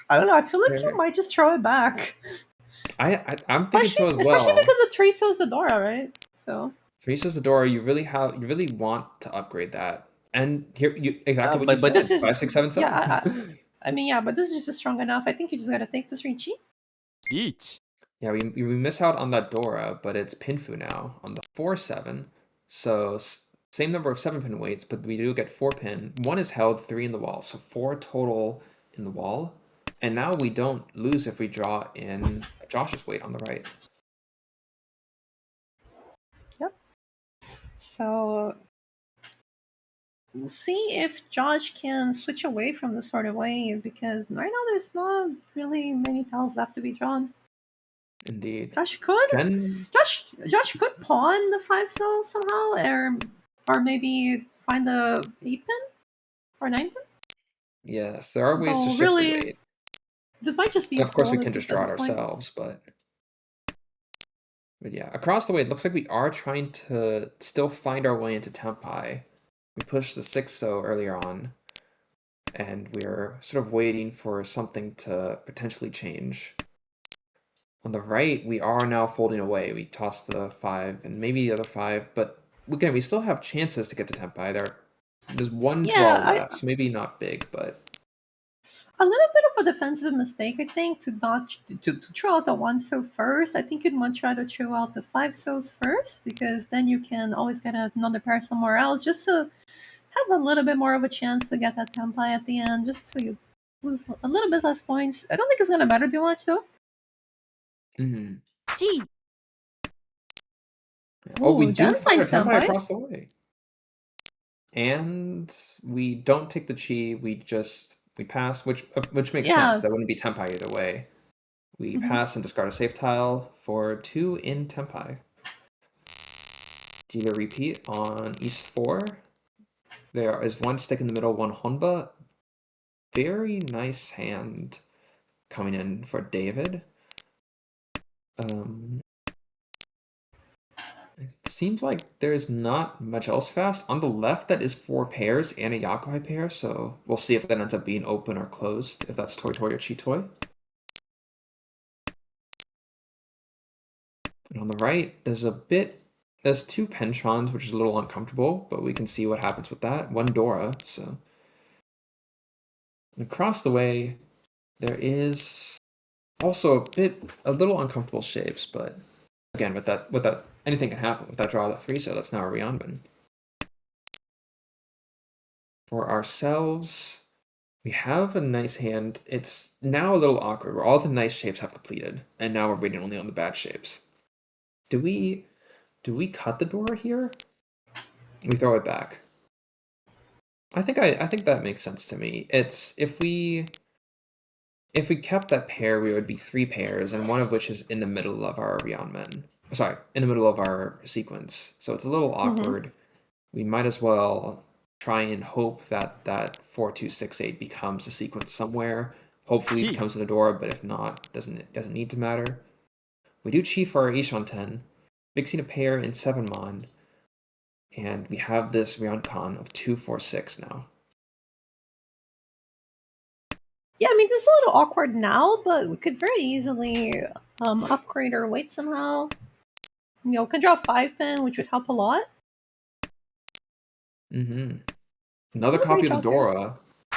S2: I don't know. I feel like you might just throw it back.
S1: I'm thinking so as well.
S2: Especially because the tree shows the Dora, right? So.
S1: Tree shows the Dora. You really want to upgrade that. And here, exactly what you
S2: But
S1: said.
S2: this is
S1: 5, 6, 7, 7.
S2: yeah. I mean, yeah, but this is just strong enough. I think you just gotta take this Richi.
S3: Each.
S1: Yeah, we miss out on that Dora, but it's Pinfu now on the 4-7. So same number of 7 pin weights, but we do get 4 pin. 1 is held, 3 in the wall, so 4 total in the wall. And now we don't lose if we draw in Josh's weight on the right.
S2: Yep. So we'll see if Josh can switch away from this sort of way, because right now there's not really many tiles left to be drawn.
S1: Indeed.
S2: Josh could.
S1: Jen...
S2: Josh could pawn the 5 cell somehow, or maybe find the 8 pin or 9 pin.
S1: Yes, there are ways to
S2: Oh,
S1: shift
S2: really?
S1: the weight.
S2: This might just be
S1: And
S2: a
S1: of course, we
S2: fold
S1: can just draw it
S2: at this point.
S1: ourselves, but yeah, across the way, it looks like we are trying to still find our way into Tenpai. We pushed the 6 so earlier on, and we're sort of waiting for something to potentially change. On the right, we are now folding away. We tossed the 5 and maybe the other 5, but again, we still have chances to get to Tenpai. There's one draw left, so maybe not big, but
S2: a little bit of a defensive mistake, I think, to not to throw out the 1 so first. I think you'd much rather throw out the 5 so's first, because then you can always get another pair somewhere else, just to have a little bit more of a chance to get that Tenpai at the end, just so you lose a little bit less points. I don't think it's gonna matter too much though.
S3: Chi.
S1: Oh, we
S2: Jen
S1: do find our
S2: finds
S1: Tenpai
S2: Tenpai.
S1: across the way. And we don't take the chi, we pass, which makes sense. That wouldn't be Tenpai either way. We pass and discard a safe tile for 2 in Tenpai. Do you repeat on East 4? There is 1 stick in the middle, 1 Honba. Very nice hand coming in for David. It seems like there's not much else fast. On the left, that is 4 pairs and a Yakuhai pair, so we'll see if that ends up being open or closed, if that's Toy Toy or Chi Toy. And on the right, there's 2 Penchons, which is a little uncomfortable, but we can see what happens with that. 1 Dora, so. And across the way, there is also a little uncomfortable shapes, but again, with that, anything can happen. With that draw of the 3, so that's now a Ryanban. For ourselves, We have a nice hand. It's now a little awkward where all the nice shapes have completed, and now we're waiting only on the bad shapes. Do we cut the door here? We throw it back. I think that makes sense to me. It's if we kept that pair, we would be 3 pairs, and one of which is in the middle of our Ryeonmen. Sorry, in the middle of our sequence. So it's a little awkward. We might as well try and hope that that 4268 becomes a sequence somewhere. Hopefully it
S3: Chi.
S1: becomes an Adora, but if not, doesn't need to matter. We do Chi for our Ishan 10, mixing a pair in 7 Mon, and we have this Ryeonkan of 246 now.
S2: Yeah, I mean, this is a little awkward now, but we could very easily upgrade our weight somehow. You know, can draw 5-pin, which would help a lot.
S1: Another
S2: This is a
S1: copy
S2: great
S1: of the
S2: draw,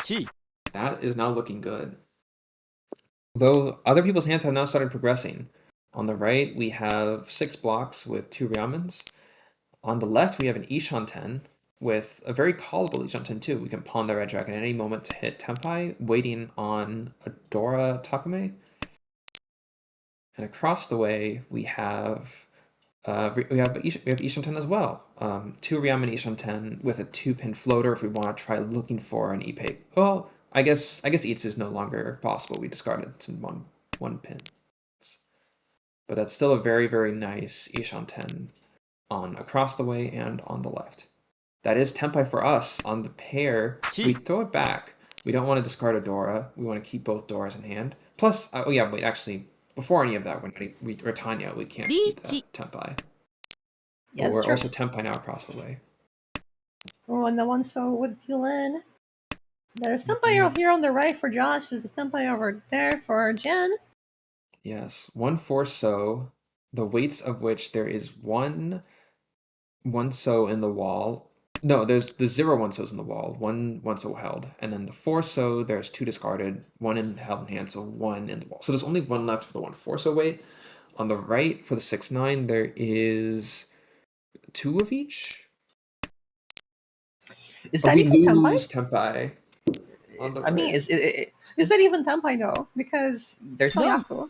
S2: too.
S1: Dora.
S3: Chi.
S1: That is now looking good. Though other people's hands have now started progressing. On the right, we have 6 blocks with 2 Ryamens. On the left, we have an Ishan 10 with a very callable Ishan 10 too. We can pawn the Red Dragon at any moment to hit Tempai, waiting on Adora Takame. And across the way, we have Ishan 10 as well. 2 Ryamen Ishan 10 with a 2-pin floater if we want to try looking for an Ipe. Well, I guess Itsu is no longer possible. We discarded some one pin. But that's still a very, very nice Ishan 10 on across the way and on the left. That is Tempai for us. On the pair, we throw it back. We don't want to discard a Dora. We want to keep both Doras in hand. Plus, oh yeah, wait, actually, before any of that, we're Tanya, we can't keep that Tempai.
S2: Yeah,
S1: But we're
S2: true.
S1: also Tempai now across the way.
S2: Oh, and the one so would deal in. There's Tempai here on the right for Josh. There's a Tempai over there for Jen.
S1: Yes, 1-4 so, the weights of which there is one so in the wall. No, there's 0 1-sos in the wall, 1 1-so held, and then the 4-so there's 2 discarded, 1 in held in hand, so 1 in the wall. So there's only 1 left for the 1-4-so weight. On the right for the 6-9 there is 2 of each.
S2: Is that
S1: we
S2: even
S1: lose
S2: Tempai?
S1: on the
S2: I mean,
S1: right.
S2: is that even Tempai though? Because there's no Yaku.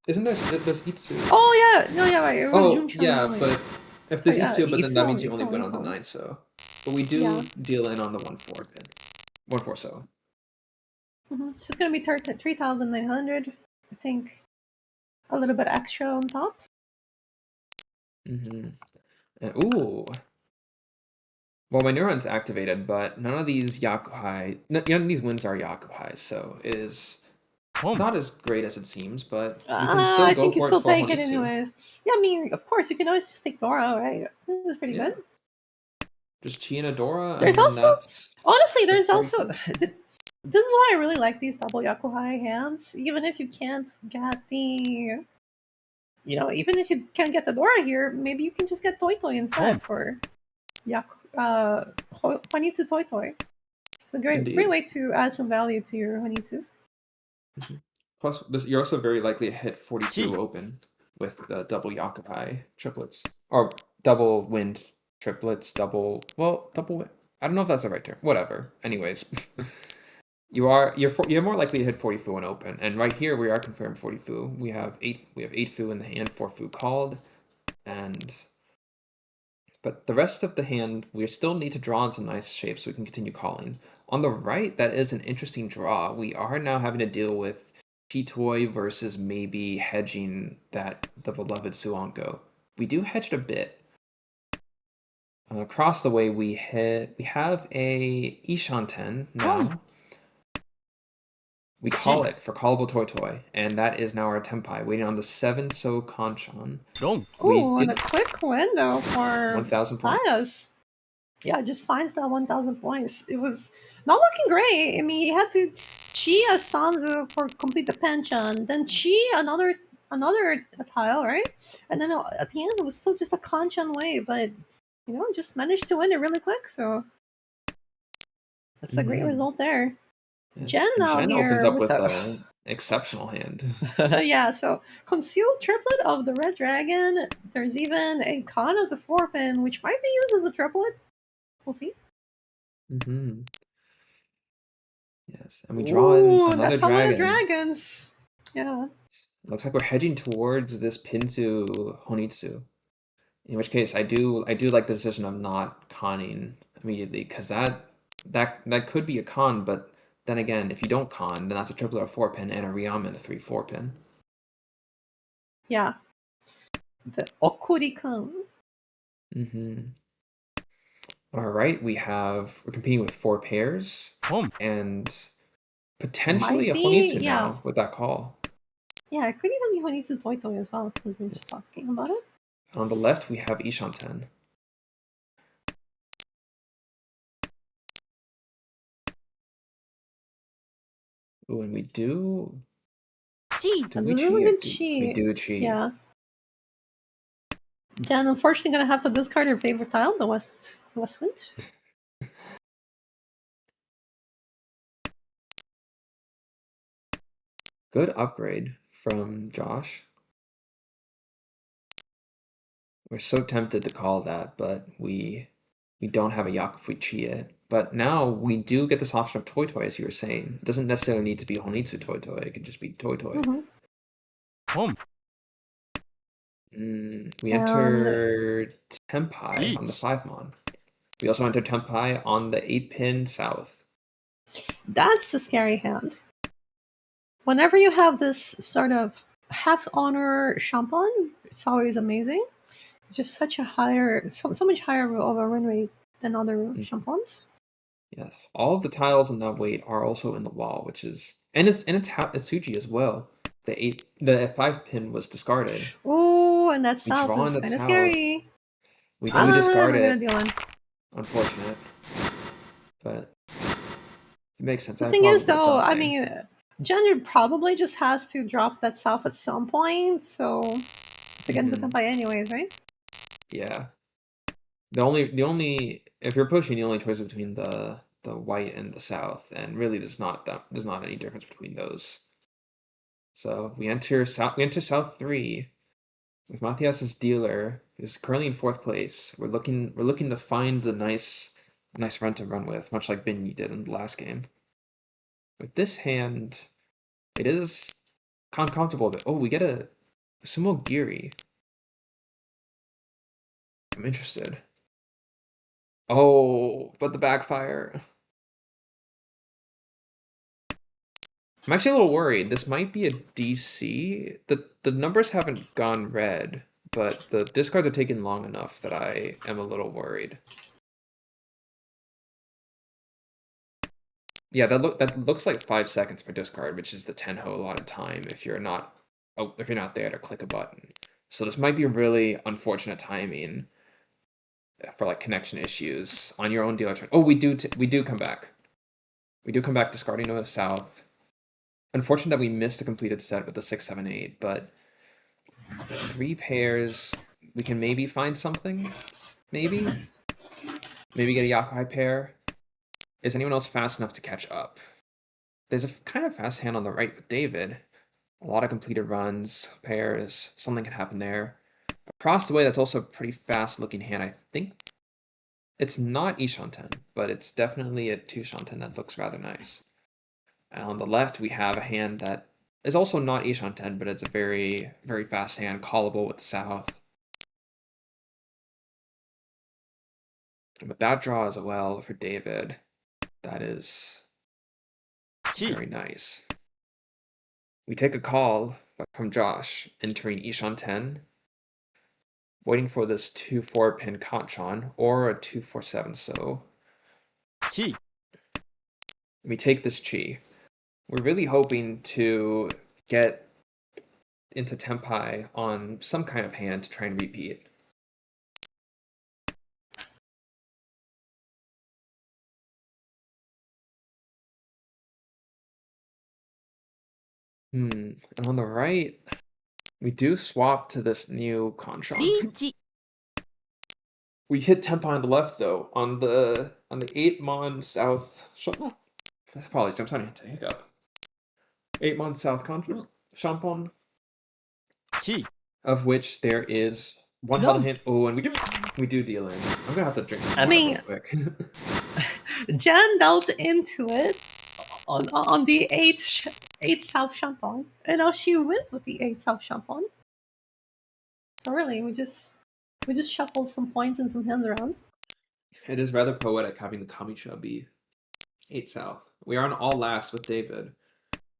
S1: Isn't there's Itsu?
S2: Oh yeah, no, yeah, right. It was Junchan
S1: yeah,
S2: only.
S1: but if
S2: So,
S1: there's
S2: yeah,
S1: Itsu, but then that means you
S2: Itsu,
S1: only win on
S2: Itsu.
S1: the 9-so. But we do deal in on the 1-4 pin. 1-4 so.
S2: So it's gonna be 3,900. I think a little bit extra on top.
S1: And ooh. Well, my neuron's activated, but none of these Yakuhai, none of these wins are Yakuhai, so it is not as great as it seems, but you can still
S2: I
S1: go
S2: think you
S1: for it
S2: still
S1: for
S2: take it
S1: Honitsu.
S2: anyways. Yeah, I mean, of course, you can always just take Dora, right? This is pretty good.
S1: Just Chi and Adora.
S2: There's honestly, there's also
S1: cool.
S2: this is why I really like these double Yakuhai hands. Even if you can't get the, even if you can't get the Dora here, maybe you can just get Toy Toy instead for Honitsu Toy Toy. It's a great way to add some value to your Honitsus.
S1: Plus, you're also very likely to hit 42 open with the double Yakuhai triplets. Or double wind triplets, double wind. I don't know if that's the right term. Whatever. Anyways. You're more likely to hit 40 fu when open. And right here we are confirmed 40 fu. We have 8 fu in the hand, 4 fu called. But the rest of the hand, we still need to draw in some nice shapes so we can continue calling. On the right, that is an interesting draw. We are now having to deal with Chitoy versus maybe hedging the beloved Suanko. We do hedge it a bit. Across the way, we have a Ishan 10 now. We call it for callable Toy Toy, and that is now our Tempai, waiting on the 7-so Kanchan.
S2: Ooh, and a quick window for
S1: 1,000 points.
S2: Yeah, just finds that 1,000 points. It was not looking great. I mean, he had to Chi as Sanzu for complete the pension, then Chi another tile, right? And then at the end, it was still just a Kanchan way, but just managed to win it really quick. So that's a great result there.
S1: Yes.
S2: Jen now
S1: Jen
S2: here
S1: opens up with an exceptional hand.
S2: Yeah, so concealed triplet of the red dragon. There's even a con of the 4-pin, which might be used as a triplet. We'll see.
S1: Yes, and we draw in
S2: Ooh,
S1: another
S2: that's a lot of
S1: dragon.
S2: dragons. Yeah.
S1: Looks like we're heading towards this Pinzu Honitsu. In which case, I do like the decision of not conning immediately, because that could be a con, but then again, if you don't con, then that's a triple or 4-pin and a Ryama and a 3/4-pin.
S2: Yeah. The Okurikan.
S1: Mm-hmm. All right, we're competing with 4 pairs
S3: Home.
S1: and potentially
S2: Might
S1: a
S2: be,
S1: Honitsu
S2: yeah.
S1: now with that call.
S2: Yeah, it could even be Honitsu Toy Toy as well, because we were just talking about it.
S1: On the left, we have Ishanten. Ooh, and we do
S3: Chi.
S1: do
S2: And
S1: we
S2: this is
S1: chi
S2: a
S1: or
S2: good
S1: we
S2: chi.
S1: do chi?
S2: Yeah. Jen, unfortunately, gonna have to discard her favorite tile, the West Wind.
S1: Good upgrade from Josh. We're so tempted to call that, but we don't have a Yakufui Chi yet. But now we do get this option of Toy Toy, as you were saying. It doesn't necessarily need to be Honitsu Toy Toy. It could just be Toy Toy.
S2: Mm-hmm.
S3: Home.
S1: We
S2: And
S1: enter Tempai on the
S3: Each.
S1: 5-mon. We also enter Tempai on the 8-pin south.
S2: that's a scary hand. Whenever you have this sort of half honor Champon, it's always amazing. Just such a higher, so much higher of a win rate than other Champons.
S1: Yes, all of the tiles in that weight are also in the wall, which is it's Atsuji as well. The 5-pin was discarded.
S2: Ooh, and that
S1: We
S2: south
S1: draw in
S2: is
S1: the
S2: kind of
S1: south.
S2: scary.
S1: We do discard
S2: we're gonna
S1: it.
S2: deal one.
S1: Unfortunate, but it makes sense.
S2: The
S1: I
S2: thing
S1: probably
S2: is,
S1: would have done
S2: though,
S1: the
S2: I
S1: same.
S2: mean, Gender probably just has to drop that south at some point, so to get into Tempai anyways, right?
S1: Yeah. The only if you're pushing, the only choice between the white and the south, and really there's not any difference between those. So we enter south 3 with Matthias's dealer, who's currently in 4th place. We're looking to find a nice run to run with, much like Binyi did in the last game. With this hand, it is comfortable, but we get a Sumo Giri. I'm interested. Oh, but the backfire. I'm actually a little worried. This might be a DC. The numbers haven't gone red, but the discards are taking long enough that I am a little worried. Yeah, that looks like 5 seconds per discard, which is the Tenho a lot of time if you're not there to click a button. So this might be really unfortunate timing for like connection issues on your own dealer turn. Oh, we do come back. We do come back discarding to the south. Unfortunate that we missed a completed set with the 6, 7, 8, but 3 pairs, we can maybe find something. Maybe get a Yakai pair. Is anyone else fast enough to catch up? There's a kind of fast hand on the right with David. A lot of completed runs, pairs, something can happen there. Across the way, that's also a pretty fast looking hand. I think it's not Ishanten, but it's definitely a 2 Shanten that looks rather nice. And on the left, we have a hand that is also not Ishanten, but it's a very, very fast hand, callable with the south. And with that draw as well for David, that is
S3: Chi.
S1: very nice. We take a call from Josh, entering Ishanten, waiting for this 2/4-pin Kanchan or a 2/4/7 so.
S3: Chi.
S1: We take this Chi. We're really hoping to get into Tempai on some kind of hand to try and repeat. And on the right, we do swap to this new Kanchan.
S3: Reach.
S1: We hit Tempai on the left though, on the 8-mon south. Apologies, I'm starting to hiccup. 8-mon south Kanchan. Champon.
S3: Chi.
S1: Of which there is one held hand. Oh, and we do deal in. I'm gonna have to drink some water real quick.
S2: Jen dealt into it. on the eight South Champagne, and now she wins with the eight South Champagne. So really, we just shuffled some points and some hands around.
S1: It is rather poetic having the Kamisha be 8 South. We are on all last with David.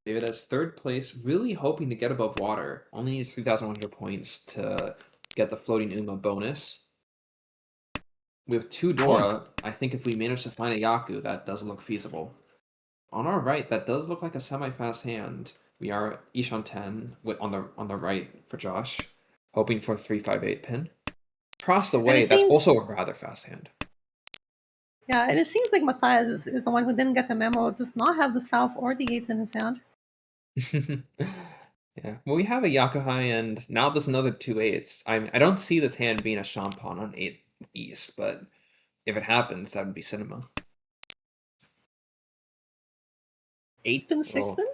S1: David has third place, really hoping to get above water. Only needs 3,100 points to get the floating Uma bonus. We have 2 Dora. I think if we manage to find a Yaku, that does look feasible. On our right, that does look like a semi-fast hand. We are Ishan 10 on the right for Josh, hoping for 358 pin. Across the way, that's also a rather fast hand.
S2: Yeah, and it seems like Matthias is the one who didn't get the memo, does not have the South or the eights in his hand.
S1: Yeah, well, we have a Yakuhai, and now there's another 2 eights. I don't see this hand being a Champon on 8 East, but if it happens, that would be cinema.
S2: 8 pin, 6 pin?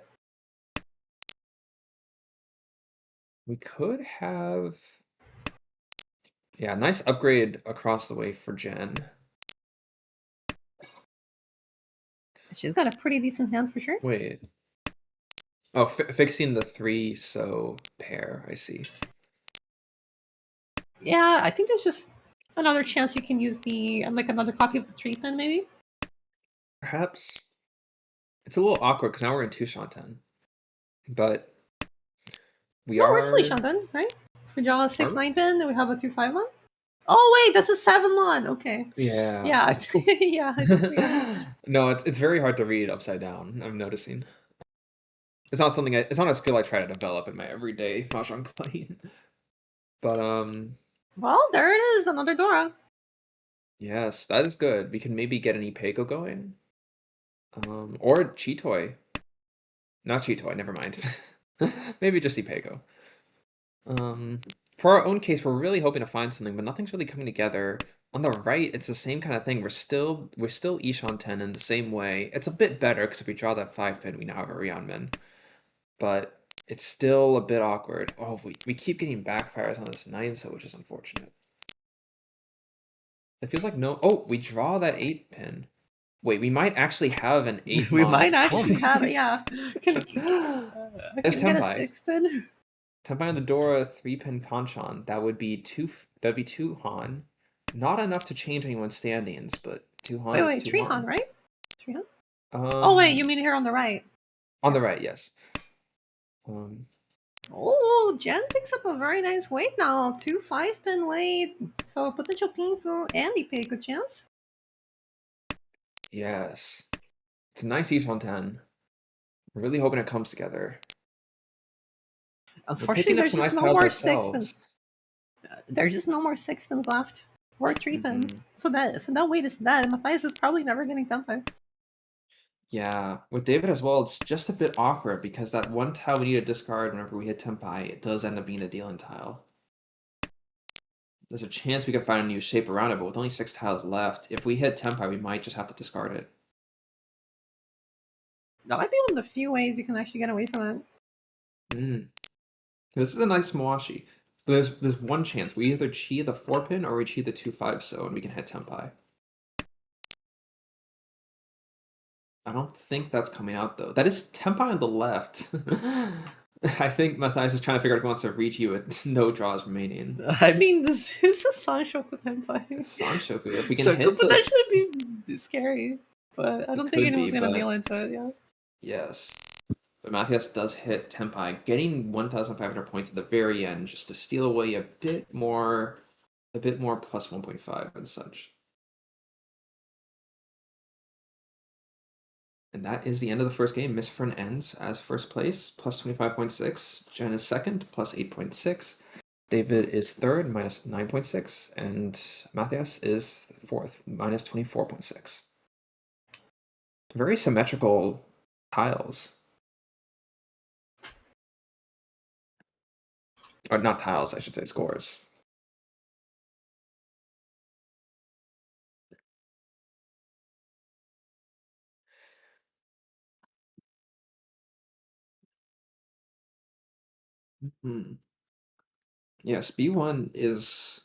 S1: We could have... Yeah, nice upgrade across the way for Jen.
S2: She's got a pretty decent hand for sure.
S1: Wait. Oh, fixing the 3 so pair, I see.
S2: Yeah, I think there's just another chance you can use the another copy of the 3 pin, maybe.
S1: Perhaps. It's a little awkward because now we're in 2 Shanten. But
S2: we're still Shanten, right? If we draw a 6-9 pin, then we have a 2-5 one. Oh wait, that's a 7-1. Okay.
S1: Yeah.
S2: Yeah. Yeah.
S1: No, it's very hard to read upside down, I'm noticing. It's not something it's not a skill I try to develop in my everyday mahjong playing. But
S2: well, there it is, another Dora.
S1: Yes, that is good. We can maybe get an Ipeko going. Or Chitoy. Not Chitoy, never mind. Maybe just Ipeko. For our own case, we're really hoping to find something, but nothing's really coming together. On the right, it's the same kind of thing. We're still Ishan 10 in the same way. It's a bit better because if we draw that 5 pin, we now have a Ryeonmin. But it's still a bit awkward. Oh, we keep getting backfires on this 9 so, which is unfortunate. It feels like no... Oh, we draw that 8 pin. Wait, we might actually have an 8
S2: We might actually have it, yeah. Can
S1: There's
S2: get a
S1: Tenpai.
S2: 6 pin?
S1: Tenpai on the Dora 3 pin Kanchan. That would be 2 Han. Not enough to change anyone's standings, but 2 Han
S2: Wait,
S1: is 2
S2: 3
S1: Han.
S2: Han, right? 3 Han? Oh wait, you mean here on the right?
S1: On the right, yes.
S2: Oh, Jen picks up a very nice weight now. 2 5-pin weight. So potential Pinfu and Ipeko chance.
S1: Yes. It's a nice Ishan 10. We're really hoping it comes together.
S2: Unfortunately, there's just no more 6 pins. There's just no more 6 pins left. Or 3 pins. So that weight is dead. Matthias is probably never getting Tenpai.
S1: Yeah, with David as well, it's just a bit awkward because that one tile we need to discard whenever we hit Tenpai, it does end up being a dealing tile. There's a chance we could find a new shape around it, but with only 6 tiles left, if we hit Tenpai, we might just have to discard it.
S2: That might be one of the few ways you can actually get away from it.
S1: This is a nice Mawashi. But there's one chance. We either chi the 4 pin or we chi the 2-5 so, and we can hit Tenpai. I don't think that's coming out, though. That is Tenpai on the left. I think Matthias is trying to figure out if he wants to reach you with no draws remaining.
S2: I mean, this is a Sanshoku Tenpai.
S1: It's Sanshoku. If we can
S2: so
S1: hit
S2: it could potentially be scary, but I don't think anyone's going to deal into it, yeah.
S1: Yes. But Matthias does hit Tenpai, getting 1,500 points at the very end just to steal away a bit more plus 1.5 and such. And that is the end of the first game. Miss Fern ends as first place, plus 25.6. Jen is second, plus 8.6. David is third, minus 9.6. And Matthias is fourth, minus 24.6. Very symmetrical tiles. Or not tiles, I should say, scores. Yes, B1 is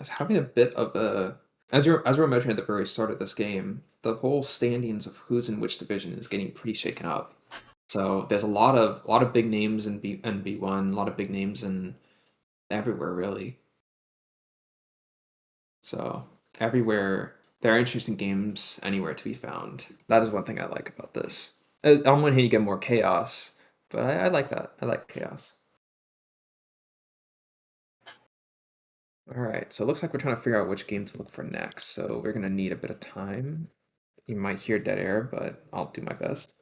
S1: having a bit of a as you were mentioning at the very start of this game, the whole standings of who's in which division is getting pretty shaken up. So there's a lot of big names in B1, a lot of big names in everywhere really. So everywhere there are interesting games anywhere to be found. That is one thing I like about this. On one hand, you get more chaos, but I like that. I like chaos. All right, so it looks like we're trying to figure out which game to look for next. So we're gonna need a bit of time. You might hear dead air, but I'll do my best.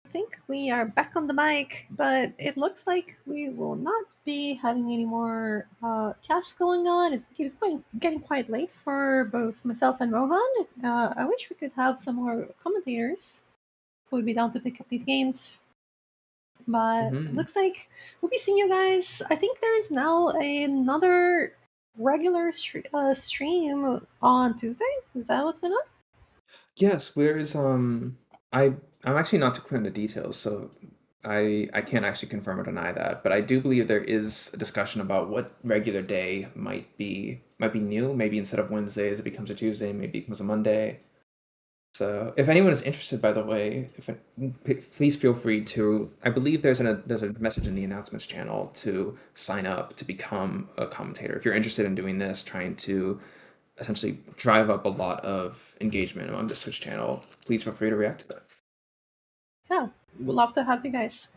S2: I think we are back on the mic, but it looks like we will not be having any more casts going on. It's getting quite late for both myself and Rohan. I wish we could have some more commentators who would be down to pick up these games. But it
S1: Hmm.
S2: looks like we'll be seeing you guys. I think there is now another regular stream on Tuesday. Is that what's going on?
S1: Yes, where's I'm actually not too clear on the details, so I can't actually confirm or deny that, but I do believe there is a discussion about what regular day might be new. Maybe instead of Wednesdays, it becomes a Tuesday, maybe it becomes a Monday. So if anyone is interested, by the way, please feel free to. I believe there's a message in the announcements channel to sign up to become a commentator. If you're interested in doing this, trying to essentially drive up a lot of engagement on this Twitch channel, please feel free to react to that.
S2: Yeah, we'd love to have you guys.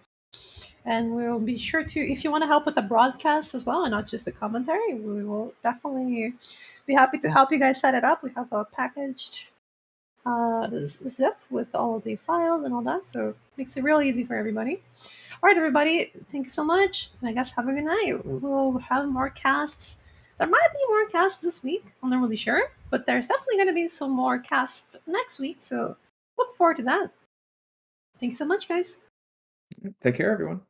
S2: And we'll be sure to, if you want to help with the broadcast as well and not just the commentary, we will definitely be happy to help you guys set it up. We have a packaged zip with all the files and all that, so it makes it real easy for everybody. All right, everybody, thank you so much. And I guess have a good night. We'll have more casts. There might be more casts this week. I'm not really sure, but there's definitely going to be some more casts next week, so look forward to that. Thank you so much, guys.
S1: Take care, everyone.